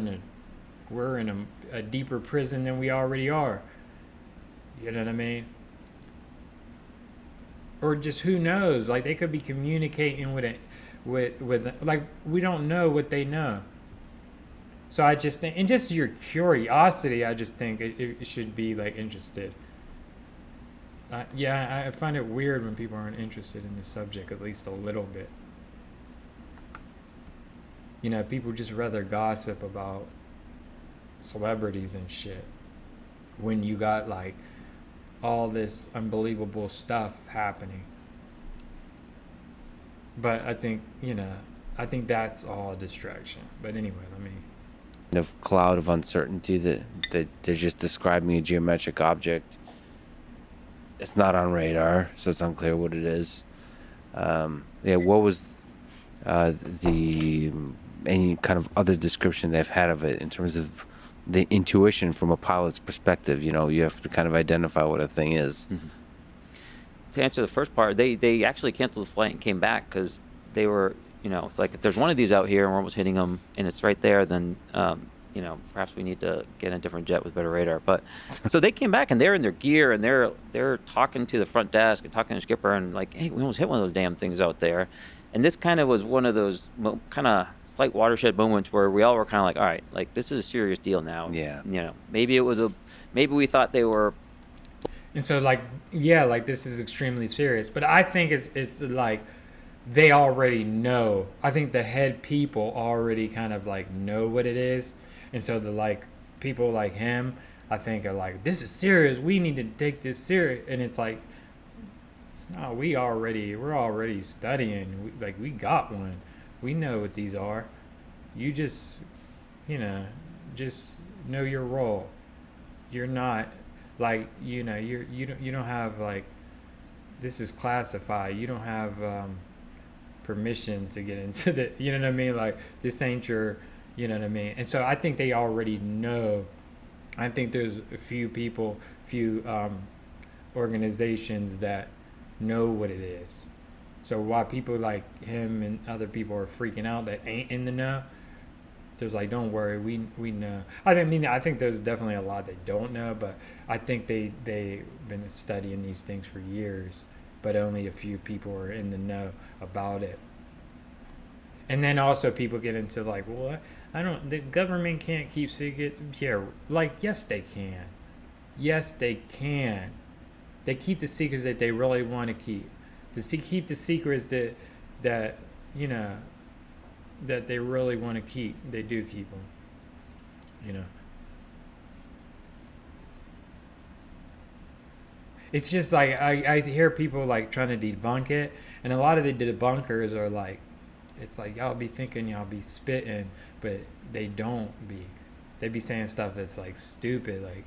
in a deeper prison than we already are. You know what I mean? Or just, who knows? Like, they could be communicating with like, we don't know what they know. So I just think, and just your curiosity, I just think it should be like interested. Yeah, I find it weird when people aren't interested in this subject, at least a little bit. People just rather gossip about celebrities and shit, when you got like all this unbelievable stuff happening. But I think that's all a distraction. But anyway, let me of cloud of uncertainty that they're just describing a geometric object. It's not on radar, so it's unclear what it is. Yeah, what was the any kind of other description they've had of it in terms of the intuition from a pilot's perspective? You know, you have to kind of identify what a thing is. Mm-hmm. To answer the first part, they actually canceled the flight and came back because they were, it's like if there's one of these out here and we're almost hitting them and it's right there, then perhaps we need to get a different jet with better radar. But so they came back and they're in their gear and they're talking to the front desk and talking to the skipper and like, hey, we almost hit one of those damn things out there. And this kind of was one of those kind of slight watershed moments where we all were kind of like, all right, like this is a serious deal now. Yeah. Maybe we thought they were. And so like, yeah, like this is extremely serious, but I think it's like they already know. I think the head people already kind of like know what it is. And so the like people like him, I think are like, this is serious. We need to take this serious. And it's like, no, we're already studying. We got one. We know what these are. You just, just know your role. You're not like, you don't have like, this is classified. You don't have permission to get into the, you know what I mean? Like this ain't your, you know what I mean? And so I think they already know. I think there's a few people, organizations that know what it is. So while people like him and other people are freaking out that ain't in the know, there's like, don't worry, we know. I think there's definitely a lot they don't know, but I think they've been studying these things for years, but only a few people are in the know about it. And then also people get into like, well, the government can't keep secrets. Yeah, like, yes, they can. Yes, they can. They keep the secrets that they really want to keep. Keep the secrets that that they really want to keep. They do keep them. It's just like I hear people like trying to debunk it, and a lot of the debunkers are like, it's like y'all be thinking y'all be spitting, but they don't be. They be saying stuff that's like stupid, like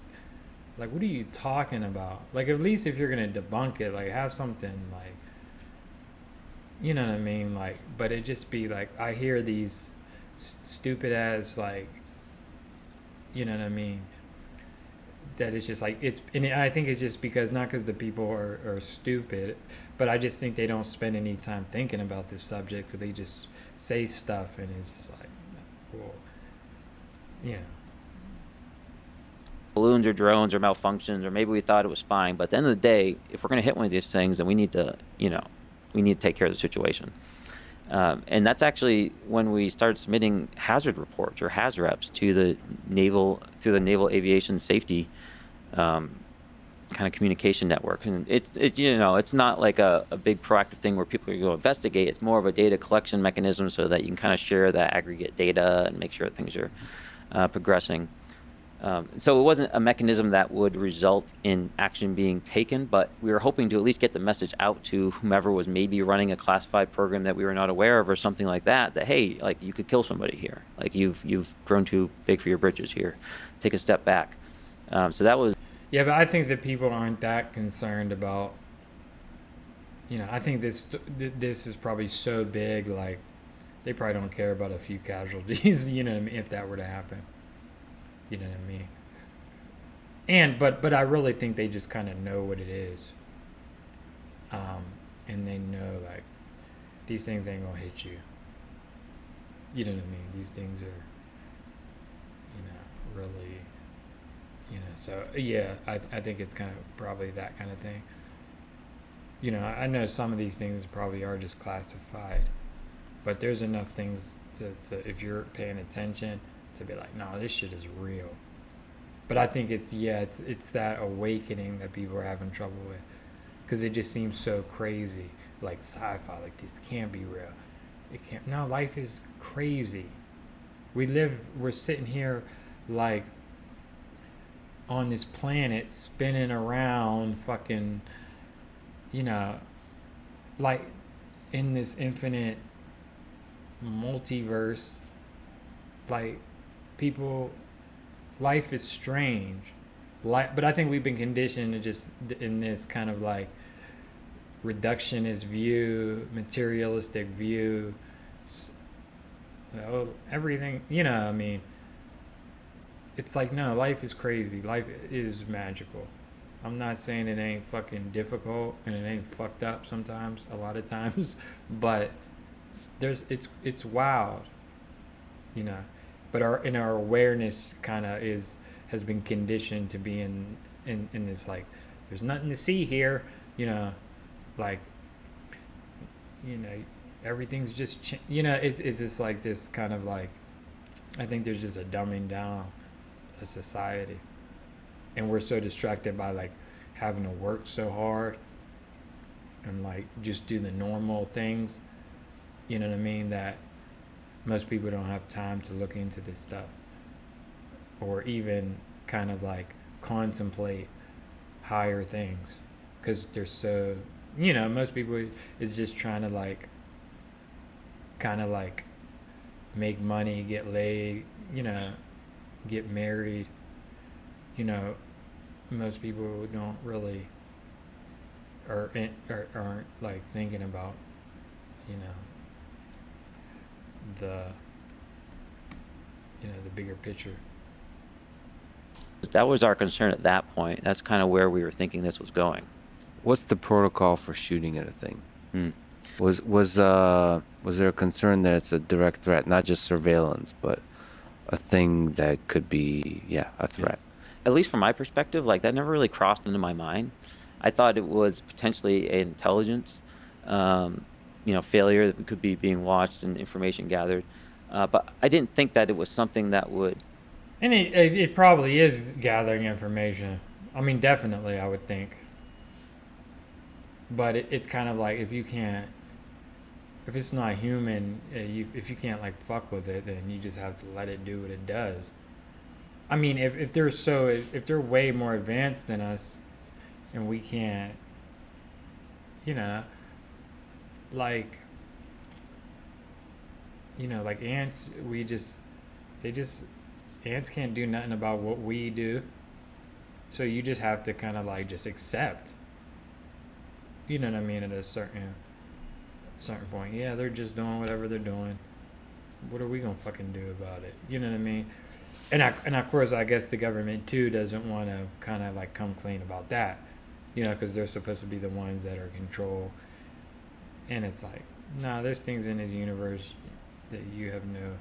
what are you talking about? Like at least if you're gonna debunk it, like have something like, you know what I mean? Like, but it just be like I hear these stupid ass like, you know what I mean? That it's just like and I think it's just because not because the people are stupid, but I just think they don't spend any time thinking about this subject, so they just say stuff and it's just like, well, balloons or drones or malfunctions, or maybe we thought it was spying. But at the end of the day, if we're going to hit one of these things, then we need to take care of the situation. And that's actually when we started submitting hazard reports or HAZREPs to the Naval Aviation Safety kind of communication network. And it's not like a big proactive thing where people are going to investigate. It's more of a data collection mechanism so that you can kind of share that aggregate data and make sure that things are progressing. So it wasn't a mechanism that would result in action being taken, but we were hoping to at least get the message out to whomever was maybe running a classified program that we were not aware of or something like that, that, hey, like you could kill somebody here. Like you've grown too big for your britches here. Take a step back. So that was... Yeah, but I think that people aren't that concerned about, I think this is probably so big, like they probably don't care about a few casualties, if that were to happen. You know what I mean? And but I really think they just kind of know what it is, and they know like these things ain't gonna hit you. You know what I mean? These things are, really, So yeah, I think it's kind of probably that kind of thing. I know some of these things probably are just classified, but there's enough things to if you're paying attention, to be like, no, this shit is real. But I think it's that awakening that people are having trouble with, because it just seems so crazy, like sci-fi, like this can't be real. It can't. No, life is crazy. We're sitting here like on this planet spinning around fucking, like in this infinite multiverse, like people, life is strange. But I think we've been conditioned to just in this kind of like reductionist view, materialistic view. Everything, I mean, it's like, no, life is crazy. Life is magical. I'm not saying it ain't fucking difficult and it ain't fucked up sometimes, a lot of times, but it's wild, you know. But our awareness kind of has been conditioned to be in this like, there's nothing to see here, like, you know, everything's just it's just like this kind of like, I think there's just a dumbing down of society, and we're so distracted by like having to work so hard and like just do the normal things, you know what I mean, that most people don't have time to look into this stuff or even kind of like contemplate higher things, because they're so, most people is just trying to like kind of like make money, get laid, get married. Most people don't really or aren't like thinking about, you know, the the bigger picture. That was our concern at that point. That's kind of where we were thinking this was going. What's the protocol for shooting at a thing? Hmm. Was there a concern that it's a direct threat, not just surveillance, but a thing that could be, a threat? At least from my perspective, like that never really crossed into my mind. I thought it was potentially an intelligence, failure that could be being watched and information gathered. But I didn't think that it was something that would. And it probably is gathering information. I mean, definitely, I would think. But it's kind of like, if it's not human, if you can't like fuck with it, then you just have to let it do what it does. I mean, if they're way more advanced than us, and we can't, like, like ants, ants can't do nothing about what we do. So you just have to kind of like just accept. You know what I mean? At a certain point, yeah, they're just doing whatever they're doing. What are we gonna fucking do about it? You know what I mean? And of course, I guess the government too doesn't want to kind of like come clean about that, because they're supposed to be the ones that are in control. And it's like, nah, there's things in this universe that you have no,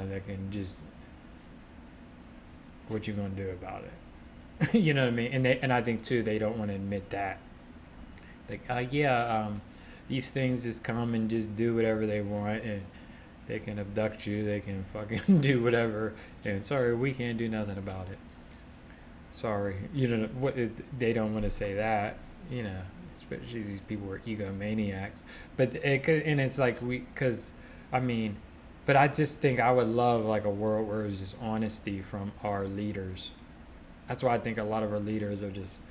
that can just, what you gonna do about it? You know what I mean? And I think too, they don't want to admit that. Like, these things just come and just do whatever they want, and they can abduct you, they can fucking do whatever, and sorry, we can't do nothing about it. Sorry, they don't want to say that, especially these people are egomaniacs. But it's like but I just think I would love like a world where it was just honesty from our leaders. That's why I think a lot of our leaders are just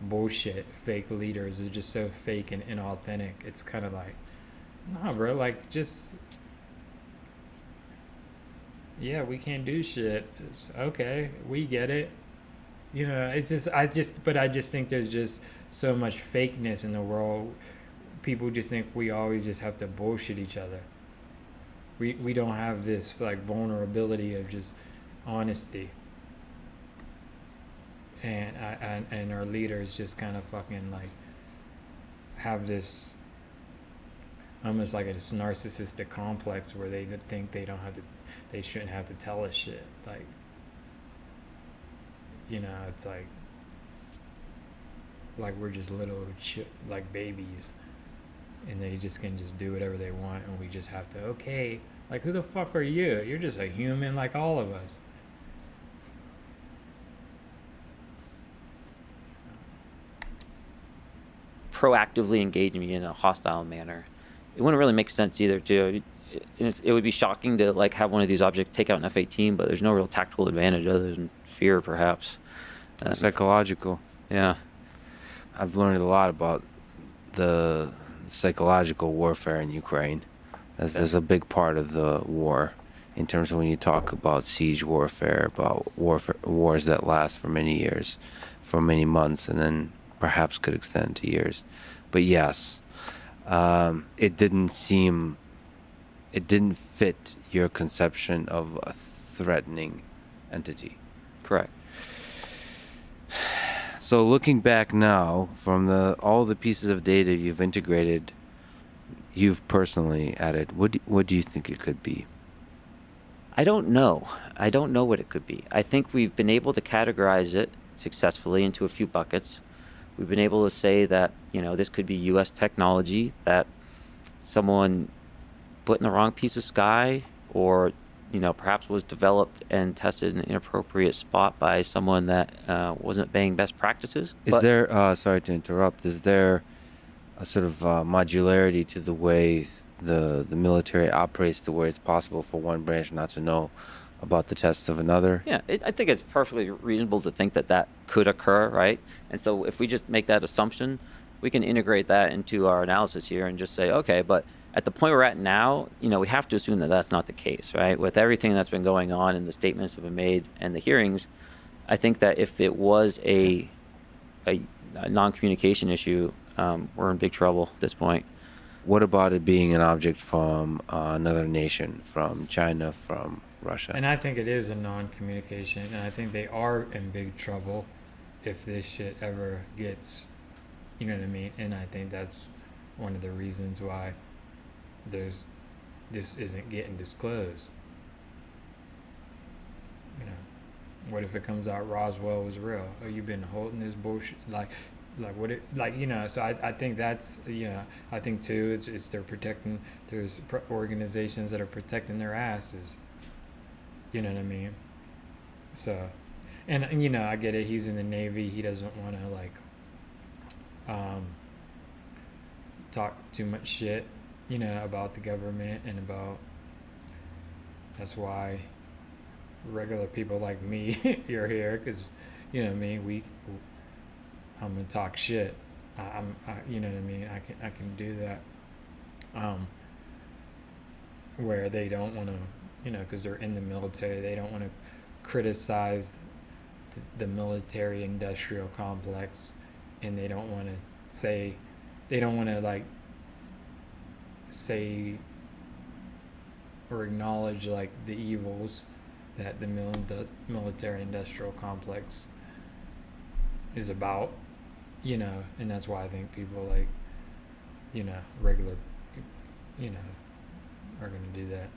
bullshit, fake leaders. They're just so fake and inauthentic. It's kind of like, nah, bro, like, just, yeah, we can't do shit. Okay, we get it. It's just, I just think there's just so much fakeness in the world. People just think we always just have to bullshit each other. We don't have this like vulnerability of just honesty. And our leaders just kind of fucking like have this almost like this narcissistic complex where they think they shouldn't have to tell us shit. Like, it's like we're just little like babies, and they just can just do whatever they want, and we just have to, okay, like, who the fuck are you? You're just a human like all of us. Proactively engage me in a hostile manner. It wouldn't really make sense either, too. It would be shocking to like have one of these objects take out an F-18, but there's no real tactical advantage other than fear, perhaps. Psychological. Yeah. I've learned a lot about the psychological warfare in Ukraine. There's a big part of the war in terms of when you talk about siege warfare, about wars that last for many years, for many months, and then perhaps could extend to years. But yes, it didn't seem, it didn't fit your conception of a threatening entity. Correct. So looking back now, from all the pieces of data you've integrated, you've personally added, what do you think it could be? I don't know. I don't know what it could be. I think we've been able to categorize it successfully into a few buckets. We've been able to say that, this could be U.S. technology that someone put in the wrong piece of sky, or, perhaps was developed and tested in an inappropriate spot by someone that wasn't obeying best practices. Is there, sorry to interrupt, is there a sort of modularity to the way the military operates, to where it's possible for one branch not to know about the tests of another? Yeah, I think it's perfectly reasonable to think that that could occur, right? And so if we just make that assumption, we can integrate that into our analysis here and just say, okay, but at the point we're at now, we have to assume that that's not the case, right? With everything that's been going on and the statements that have been made and the hearings, I think that if it was a non-communication issue, we're in big trouble at this point. What about it being an object from another nation, from China, from Russia? And I think it is a non-communication, and I think they are in big trouble if this shit ever gets, you know what I mean? And I think that's one of the reasons why this isn't getting disclosed. What if it comes out Roswell was real? Oh, you've been holding this bullshit, like what it, so I think that's, I think too it's they're protecting, there's organizations that are protecting their asses, you know what I mean? So, and I get it, he's in the Navy, he doesn't want to talk too much shit, about the government, and about, that's why regular people like me you're here, because you know what I mean, I'm gonna talk shit. You know what I mean, I can do that, where they don't want to, because they're in the military, they don't want to criticize the military industrial complex, and they don't want to say, they don't want to say or acknowledge the evils that the military industrial complex is about, and that's why I think people regular, are going to do that.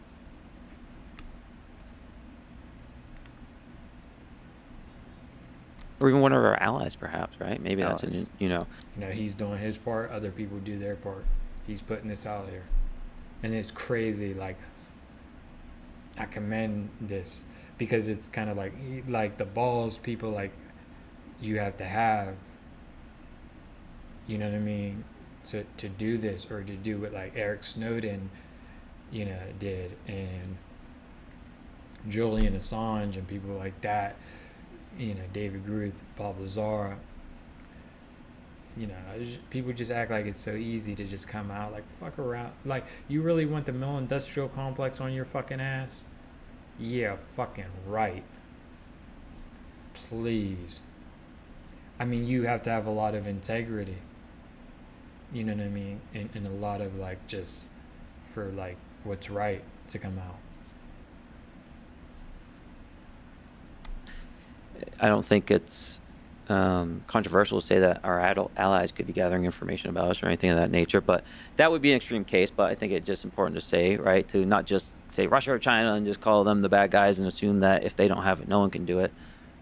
Or even one of our allies, perhaps, right? Maybe that's he's doing his part, other people do their part. He's putting this out here, and it's crazy. I commend this, because it's kind of like the balls people you have to have, you know what I mean, to do this, or to do what Eric Snowden did, and Julian Assange and people like that, David Gruth, Bob Lazar. People just act like it's so easy to just come out fuck around. You really want the mill industrial complex on your fucking ass? Yeah, fucking right. Please. I mean, you have to have a lot of integrity. You know what I mean? And a lot of just for what's right to come out. I don't think it's controversial to say that our allies could be gathering information about us or anything of that nature, but that would be an extreme case. But I think it's just important to say, right, to not just say Russia or China and just call them the bad guys and assume that if they don't have it, no one can do it.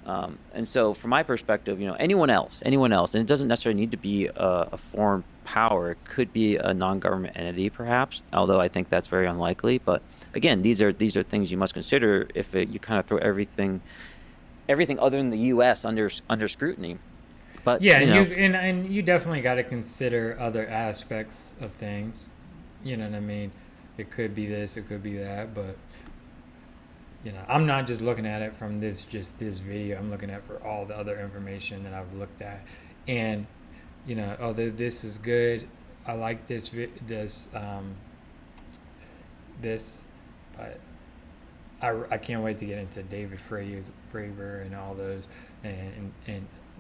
And so from my perspective, anyone else, and it doesn't necessarily need to be a foreign power. It could be a non-government entity, perhaps, although I think that's very unlikely. But again, these are things you must consider if you kind of throw everything other than the U.S. under scrutiny. But yeah, and you definitely got to consider other aspects of things. You know what I mean? It could be this, it could be that, but I'm not just looking at it from this video. I'm looking at for all the other information that I've looked at, and this is good. I like this, but I can't wait to get into David Fravor and all those, and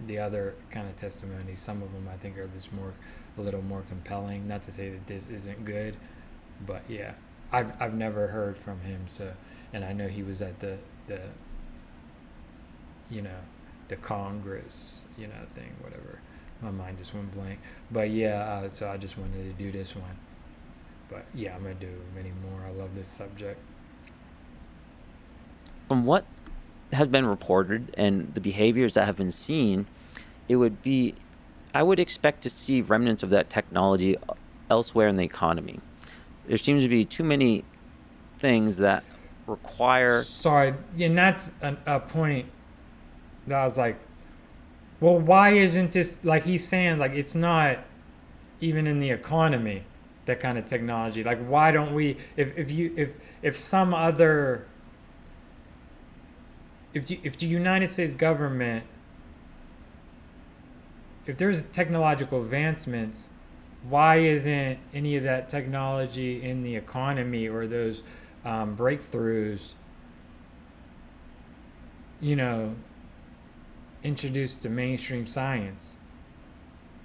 the other kind of testimonies. Some of them I think are just a little more compelling. Not to say that this isn't good, but yeah, I've never heard from him. So, and I know he was at the you know the Congress thing, whatever. My mind just went blank. But yeah, so I just wanted to do this one. But yeah, I'm gonna do many more. I love this subject. From what has been reported and the behaviors that have been seen, I would expect to see remnants of that technology elsewhere in the economy. There seems to be too many things that require. Sorry, and that's a point that I was like, well, why isn't this, like he's saying, like it's not even in the economy, that kind of technology. Like, why don't we? If some other, if the United States government, if there's technological advancements, why isn't any of that technology in the economy or those breakthroughs, introduced to mainstream science?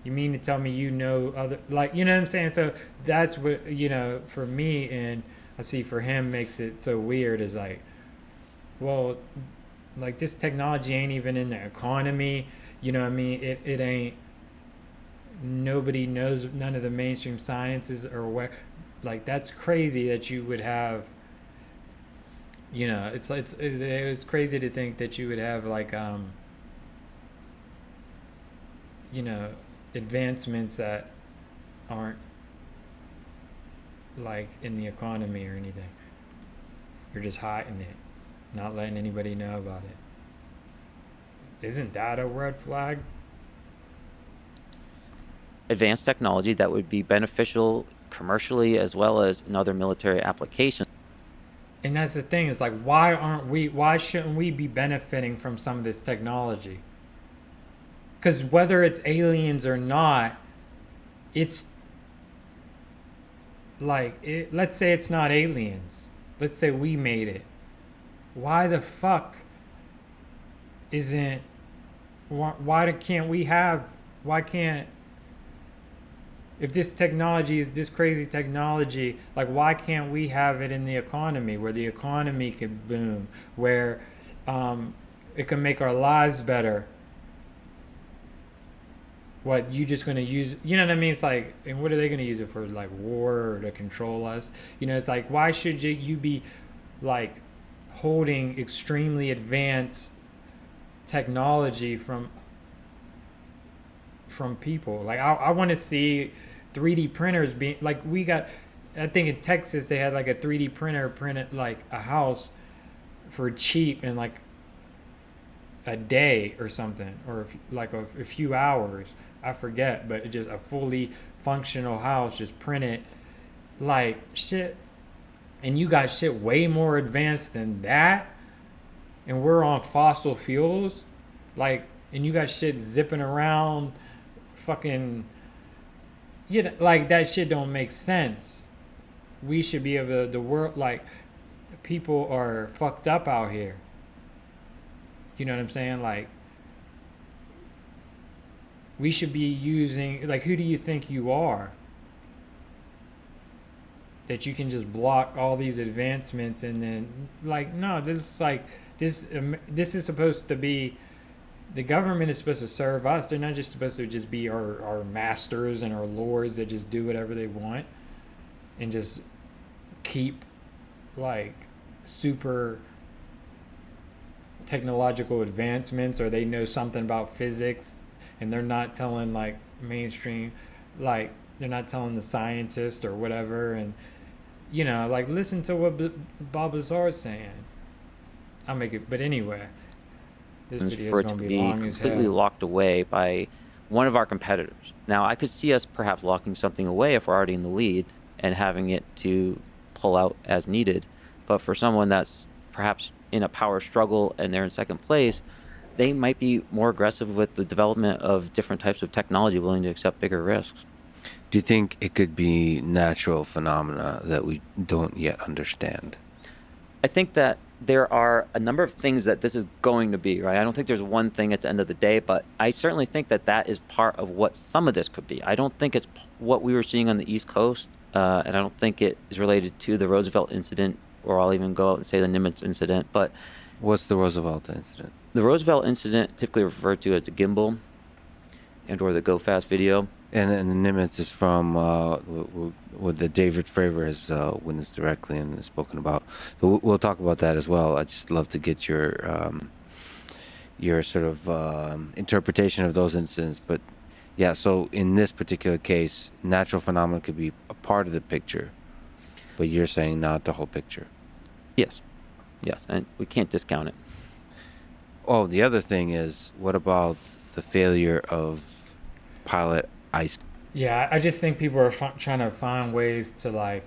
You mean to tell me other, like, you know what I'm saying? So that's what, for me, and I see for him makes it so weird is like, well, like this technology ain't even in the economy. You know what I mean? It ain't, nobody knows, none of the mainstream sciences or where, like that's crazy that you would have, it's crazy to think that you would have like, advancements that aren't like in the economy or anything. You're just hiding it, not letting anybody know about it. Isn't that a red flag? Advanced technology that would be beneficial commercially as well as in other military applications. And that's the thing, it's like, why shouldn't we be benefiting from some of this technology? Because whether it's aliens or not, it's like, let's say it's not aliens. Let's say we made it. Why the fuck isn't, why can't, if this technology is this crazy technology, like why can't we have it in the economy where the economy could boom, where it can make our lives better? What, you just going to use, you know what I mean? It's like, and what are they going to use it for? Like war or to control us? It's like, why should you be like holding extremely advanced technology from people? Like I want to see 3D printers being, like we got, I think in Texas they had like a 3D printer printed like a house for cheap in like a day or something, or like a few hours, I forget, but just a fully functional house just printed like shit. And you got shit way more advanced than that, and we're on fossil fuels, like, and you got shit zipping around fucking, like that shit don't make sense. We should be able to, the world, like people are fucked up out here. You know what I'm saying? Like, we should be using, like, who do you think you are? That you can just block all these advancements and then, like, no, this is like, this is supposed to be, the government is supposed to serve us. They're not just supposed to just be our masters and our lords that just do whatever they want and just keep, like, super technological advancements, or they know something about physics and they're not telling like mainstream, like they're not telling the scientist or whatever. And like, listen to what Bob Lazar's saying. I'll make it, but anyway, this video For is it to going to be be long as completely hell. locked away by one of our competitors. Now, I could see us perhaps locking something away if we're already in the lead and having it to pull out as needed. But for someone that's perhaps in a power struggle and they're in second place, they might be more aggressive with the development of different types of technology, willing to accept bigger risks. Do you think it could be natural phenomena that we don't yet understand? I think that there are a number of things that this is going to be, right? I don't think there's one thing at the end of the day, but I certainly think that that is part of what some of this could be. I don't think it's what we were seeing on the East Coast, and I don't think it is related to the Roosevelt incident, or I'll even go out and say the Nimitz incident. But What's the Roosevelt incident? the Roosevelt incident, typically referred to as the gimbal and or the go fast video. And the Nimitz is from what the David Fravor has witnessed directly and has spoken about. So we'll talk about that as well. I'd just love to get your sort of interpretation of those incidents. But yeah, so in this particular case, natural phenomena could be a part of the picture, but you're saying not the whole picture. Yes, yes, and we can't discount it. Oh, the other thing is, what about the failure of pilot ice? Yeah, I just think people are trying to find ways to like.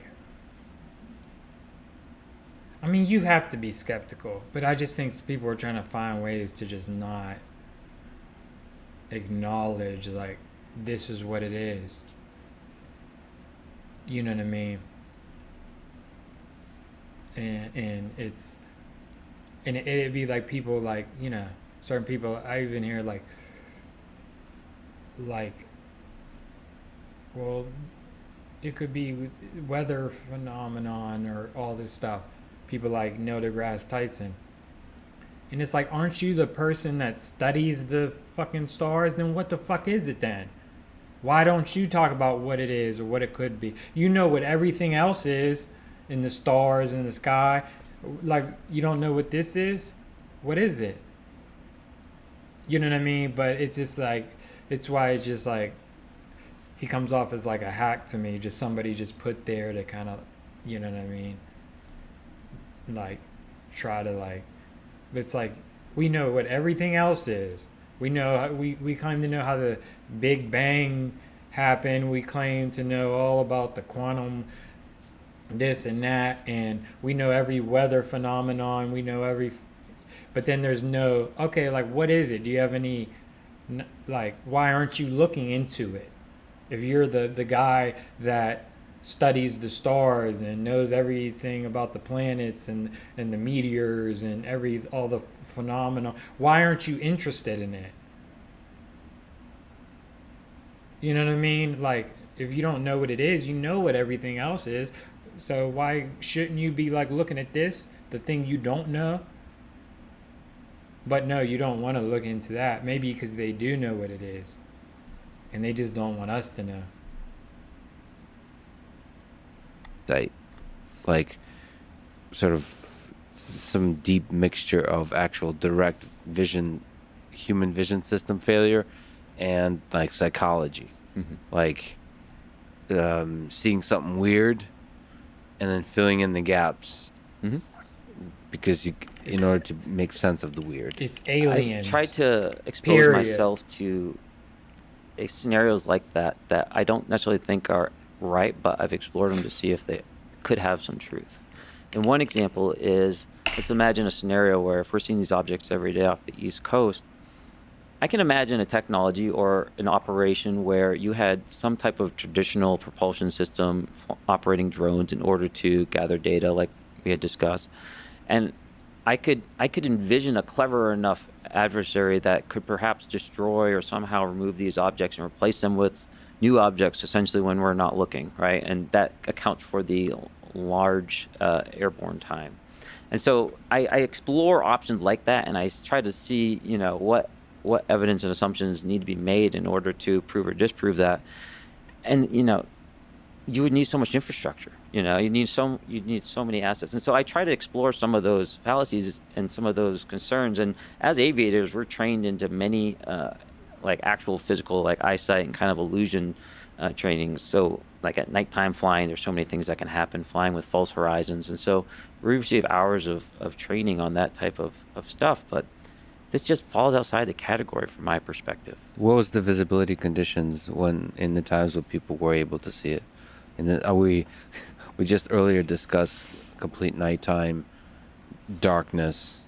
I mean, you have to be skeptical, but I just think people are trying to find ways to just not acknowledge like this is what it is. You know what I mean? And it's and it'd be like people like certain people I even hear like well it could be weather phenomenon or all this stuff. People like Neil deGrasse Tyson. And it's like, aren't you the person that studies the fucking stars? Then what the fuck is it then? Why don't you talk about what it is or what it could be? You know what everything else is in the stars in the sky. Like, you don't know what this is? What is it? You know what I mean? But it's just like, it's why it's just like, he comes off as like a hack to me. Just somebody just put there to kind of, you know what I mean? Like, try to like, it's like, we know what everything else is. We know, we claim to know how the Big Bang happened. We claim to know all about the quantum this and that, and we know every weather phenomenon. We know every, but then there's no, okay, like what is it? Do you have any, like, why aren't you looking into it? If you're the guy that studies the stars and knows everything about the planets and the meteors and all the phenomena, why aren't you interested in it? You know what I mean? Like, if you don't know what it is, you know what everything else is. So why shouldn't you be like looking at this, the thing you don't know? But no, you don't want to look into that. Maybe because they do know what it is, and they just don't want us to know. Like sort of some deep mixture of actual direct vision, human vision system failure, and like psychology, like seeing something weird and then filling in the gaps because in order to make sense of the weird. It's aliens. I've tried to expose myself to scenarios like that I don't necessarily think are right, but I've explored them to see if they could have some truth. And one example is, let's imagine a scenario where if we're seeing these objects every day off the East Coast, I can imagine a technology or an operation where you had some type of traditional propulsion system operating drones in order to gather data like we had discussed. And I could envision a clever enough adversary that could perhaps destroy or somehow remove these objects and replace them with new objects essentially when we're not looking, right? And that accounts for the large airborne time. And so I explore options like that, and I try to see, what evidence and assumptions need to be made in order to prove or disprove that. And you would need so much infrastructure. You need so many assets. And so I try to explore some of those fallacies and some of those concerns. And as aviators, we're trained into many like actual physical, like eyesight and kind of illusion training. So like at nighttime flying, there's so many things that can happen flying with false horizons. And so we receive hours of training on that type of stuff. But this just falls outside the category from my perspective. What was the visibility conditions when in the times when people were able to see it? And then we just earlier discussed complete nighttime darkness.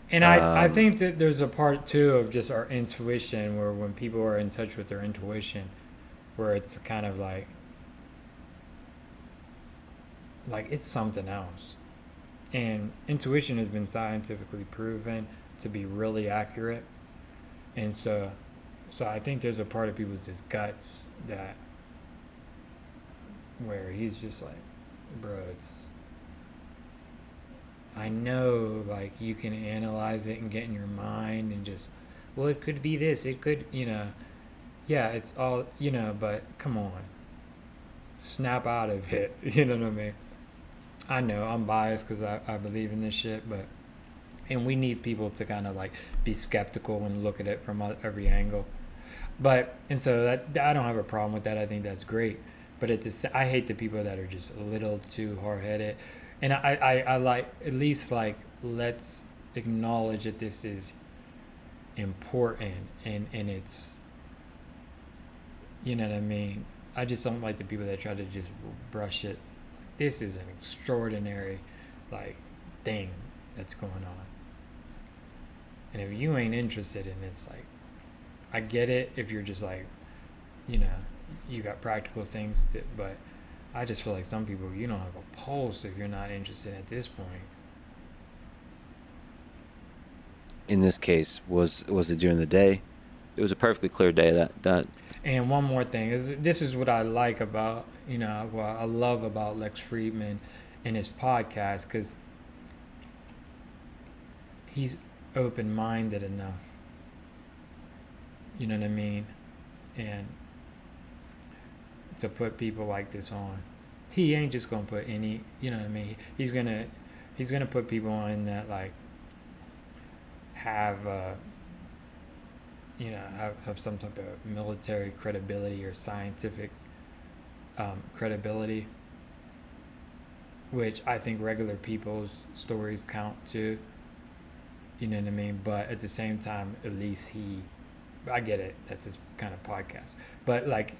And I think that there's a part too of just our intuition, where when people are in touch with their intuition, where it's kind of like it's something else. And intuition has been scientifically proven to be really accurate. And so I think there's a part of people's just guts that where he's just like, bro, it's I know like you can analyze it and get in your mind and just well it could be this, it could yeah, it's all but come on. Snap out of it. You know what I mean? I know I'm biased because I believe in this shit, but and we need people to kind of like be skeptical and look at it from every angle. But and so that I don't have a problem with that. I think that's great. But I hate the people that are just a little too hard headed, and I like at least like let's acknowledge that this is important and it's you know what I mean. I just don't like the people that try to just brush it. This is an extraordinary like thing that's going on, and if you ain't interested in it, it's like I get it if you're just like, you know, you got practical things, but I just feel like some people, you don't have a pulse if you're not interested at this point. In this case, was it during the day? It was a perfectly clear day. That And one more thing is this is what I like about, what I love about Lex Friedman and his podcast because he's open-minded enough. You know what I mean? And to put people like this on. He ain't just gonna put any you know what I mean? He's gonna put people on that like have have some type of military credibility or scientific credibility, which I think regular people's stories count too. You know what I mean? But at the same time, at least I get it. That's his kind of podcast. But like,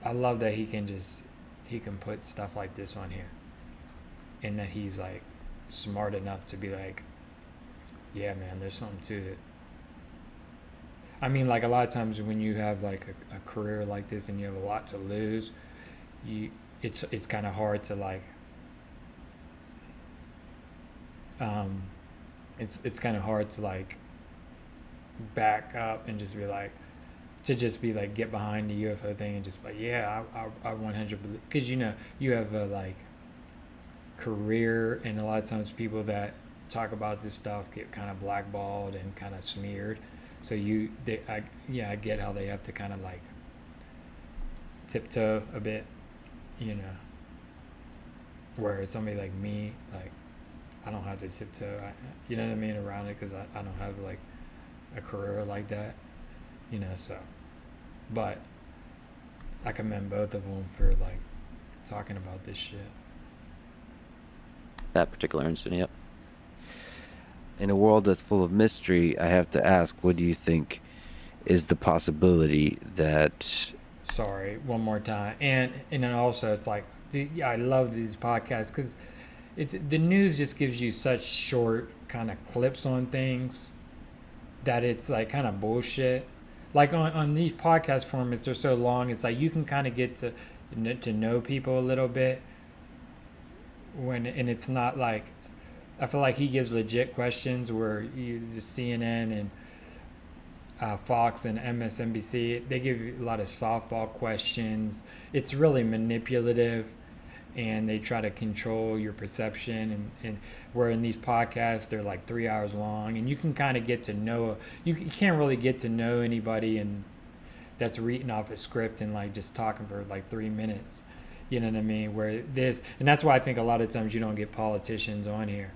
I love that he can put stuff like this on here, and that he's like smart enough to be like, yeah, man, there's something to it. I mean, like a lot of times when you have like a career like this and you have a lot to lose, it's kind of hard to like, it's kind of hard to like back up and just be like, get behind the UFO thing and just like, yeah, I 100 because you have a like career, and a lot of times people that talk about this stuff get kind of blackballed and kind of smeared. So I get how they have to kind of like tiptoe a bit, whereas somebody like me, like I don't have to tiptoe, you know what I mean, around it because I don't have like a career like that, so, but I commend both of them for like talking about this shit. that particular incident, yep. In a world that's full of mystery, I have to ask, what do you think is the possibility that... Sorry, one more time. And then also it's like, I love these podcasts because the news just gives you such short kind of clips on things that it's like kind of bullshit. Like on these podcast formats, they're so long, it's like you can kind of get to know people a little bit and it's not like, I feel like he gives legit questions where the CNN and Fox and MSNBC, they give you a lot of softball questions. It's really manipulative, and they try to control your perception. And where in these podcasts, they're like 3 hours long, and you can kind of get to know. You can't really get to know anybody and that's reading off a script and like just talking for like 3 minutes. You know what I mean? Where this, and that's why I think a lot of times you don't get politicians on here.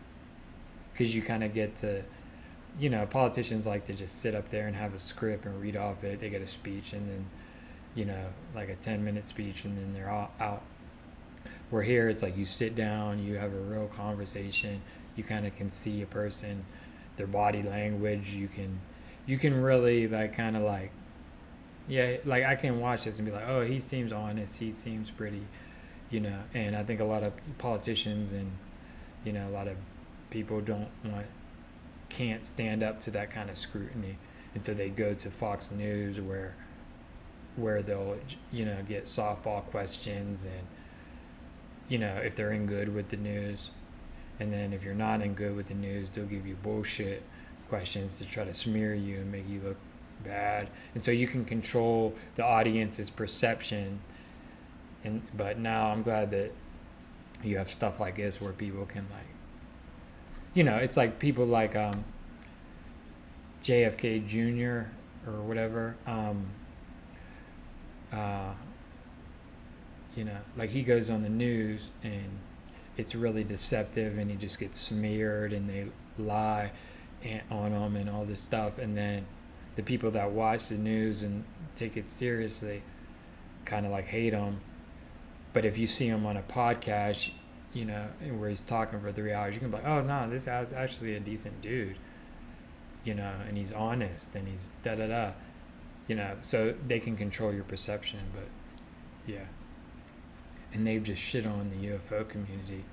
Because you kind of get to, politicians like to just sit up there and have a script and read off it. They get a speech and then, like a 10-minute speech and then they're all out. Where here it's like you sit down, you have a real conversation. You kind of can see a person, their body language. You can really like kind of like, yeah, like I can watch this and be like, oh, he seems honest. He seems pretty, and I think a lot of politicians and, a lot of people can't stand up to that kind of scrutiny, and so they go to Fox News where they'll get softball questions and if they're in good with the news, And then if you're not in good with the news, they'll give you bullshit questions to try to smear you and make you look bad. And so you can control the audience's perception. But now I'm glad that you have stuff like this where people can, like, it's like people like JFK Jr. or whatever. Like he goes on the news and it's really deceptive, and he just gets smeared and they lie on him and all this stuff. And then the people that watch the news and take it seriously kind of like hate him. But if you see him on a podcast, where he's talking for 3 hours, you can be like, oh no, this guy's actually a decent dude, and he's honest and he's da da da, so they can control your perception. But yeah, and they've just shit on the UFO community,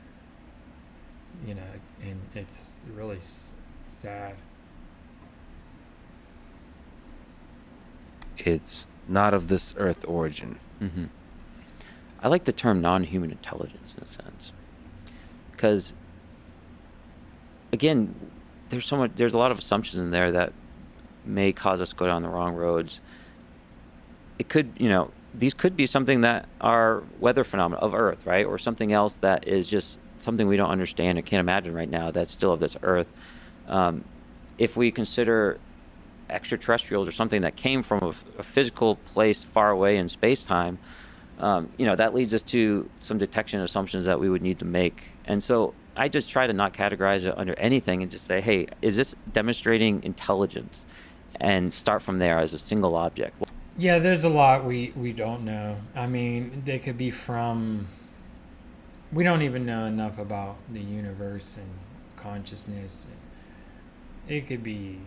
and it's really sad. It's not of this earth origin. Mm-hmm. I like the term non-human intelligence in a sense, because again, there's a lot of assumptions in there that may cause us to go down the wrong roads. It could, these could be something that are weather phenomena of Earth, right? Or something else that is just something we don't understand or can't imagine right now that's still of this Earth. If we consider extraterrestrials or something that came from a physical place far away in space-time, that leads us to some detection assumptions that we would need to make. And so I just try to not categorize it under anything and just say, hey, is this demonstrating intelligence? And start from there as a single object. Yeah, there's a lot we don't know. I mean, they could be from... We don't even know enough about the universe and consciousness. It could be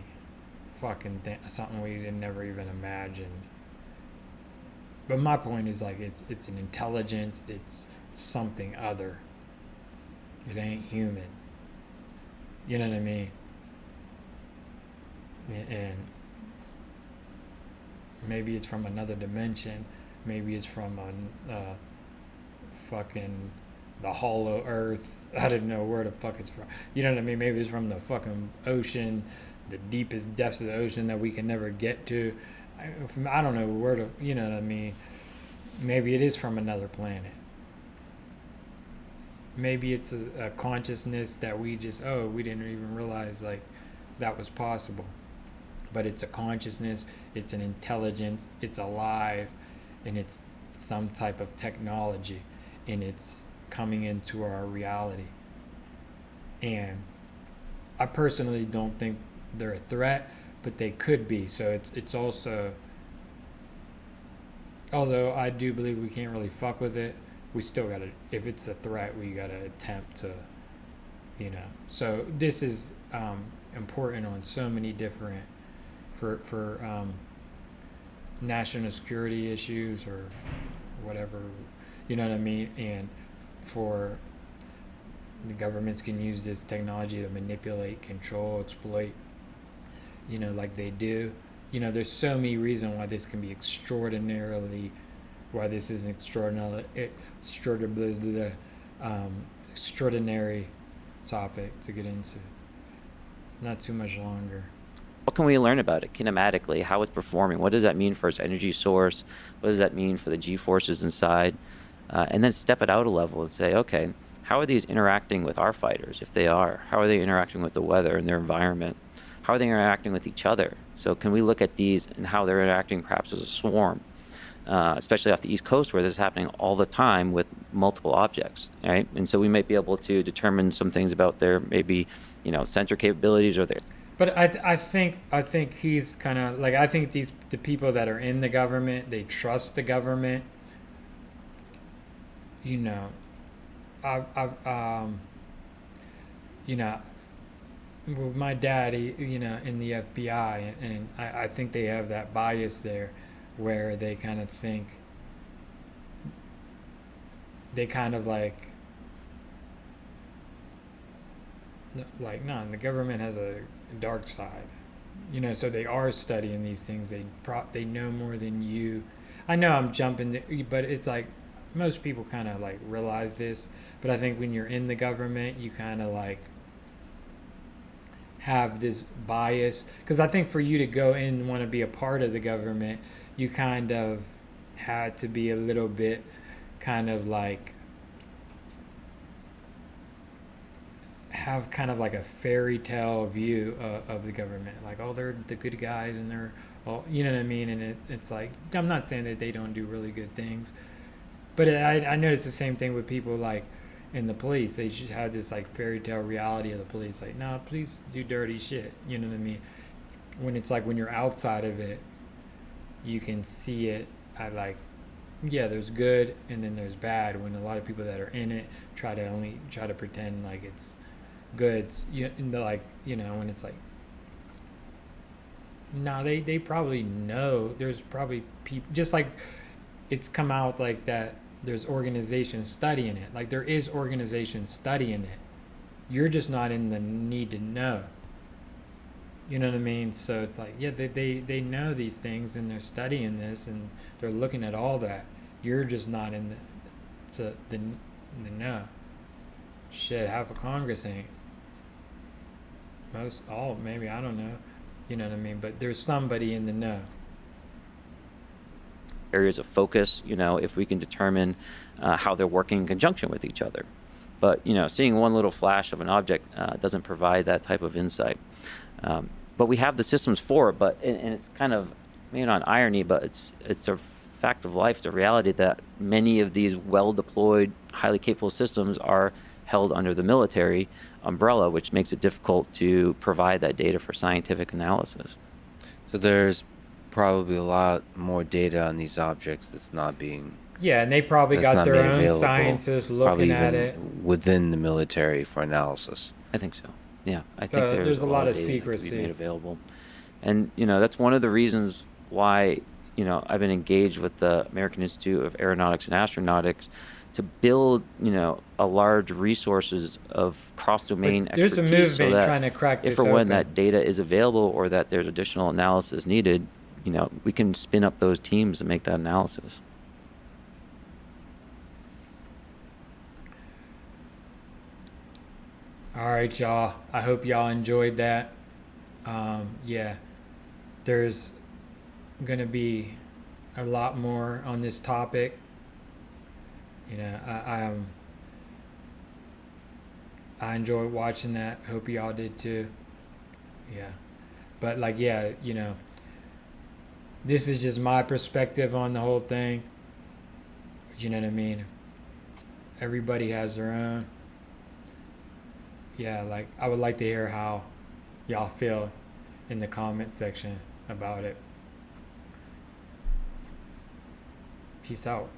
fucking something we never even imagined. But my point is, like, it's an intelligence. It's something other. It ain't human. You know what I mean? And maybe it's from another dimension. Maybe it's from fucking the hollow earth. I don't know where the fuck it's from. You know what I mean? Maybe it's from the fucking ocean, the deepest depths of the ocean that we can never get to. I don't know where to, you know what I mean? Maybe it is from another planet. Maybe it's a consciousness that we didn't even realize, like, that was possible. But it's a consciousness, it's an intelligence, it's alive, and it's some type of technology, and it's coming into our reality. And I personally don't think they're a threat, but they could be. So it's also, although I do believe we can't really fuck with it, we still gotta, if it's a threat, we gotta attempt to, So this is important on so many different, for national security issues or whatever, you know what I mean? And for the governments can use this technology to manipulate, control, exploit, like they do. There's so many reasons why this can be why this is an extraordinary topic to get into. Not too much longer. What can we learn about it kinematically, how it's performing? What does that mean for its energy source? What does that mean for the G-forces inside? And then step it out a level and say, okay, how are these interacting with our fighters, if they are? How are they interacting with the weather and their environment? How are they interacting with each other? So can we look at these and how they're interacting perhaps as a swarm, especially off the East Coast where this is happening all the time with multiple objects, right? And so we might be able to determine some things about their maybe, sensor capabilities or their... But I think he's kind of like, I think the people that are in the government, they trust the government. With my dad, in the FBI, and I think they have that bias there, where they kind of think, they kind of like no, the government has a dark side, so they are studying these things. They know more than you. I know I'm jumping, but it's like, most people kind of like realize this, but I think when you're in the government, you kind of like have this bias, because I think for you to go in and want to be a part of the government, you kind of had to be a little bit kind of like have kind of like a fairy tale view of the government, like, oh, they're the good guys and they're all, you know what I mean. And it's like, I'm not saying that they don't do really good things, but I noticed the same thing with people like in the police. They just have this like fairy tale reality of the police, like, no, police do dirty shit, you know what I mean. When it's like when you're outside of it, you can see it at like, yeah, there's good and then there's bad. When a lot of people that are in it try to pretend like it's good, like, you know, when it's like, no, they probably know. There's probably people, just like it's come out like that. There's organizations studying it. Like there is organizations studying it. You're just not in the need to know. You know what I mean? So it's like, yeah, they know these things and they're studying this and they're looking at all that. You're just not in the know. Shit, half of Congress ain't. Most all maybe, I don't know. You know what I mean? But there's somebody in the know. Areas of focus, you know, if we can determine how they're working in conjunction with each other. But, you know, seeing one little flash of an object doesn't provide that type of insight. But we have the systems for it, and it's kind of, maybe not irony, but it's a fact of life, the reality that many of these well-deployed, highly capable systems are held under the military umbrella, which makes it difficult to provide that data for scientific analysis. So there's probably a lot more data on these objects that's not being Yeah, and they probably that's got not their made own available, scientists probably looking at even it. within the military for analysis. I think so. Yeah, I So think there's a lot of data that could be secrecy. made available. And, you know, that's one of the reasons why, you know, I've been engaged with the American Institute of Aeronautics and Astronautics to build, you know, a large resources of cross-domain But there's a expertise so movement that trying to crack if this or when open. that data is available or that there's additional analysis needed, you know, we can spin up those teams to make that analysis. All right, y'all. I hope y'all enjoyed that. Yeah, there's gonna be a lot more on this topic. You know, I enjoyed watching that. Hope y'all did too. Yeah, but like, yeah, you know, this is just my perspective on the whole thing. You know what I mean? Everybody has their own. Yeah, like I would like to hear how y'all feel in the comment section about it. Peace out.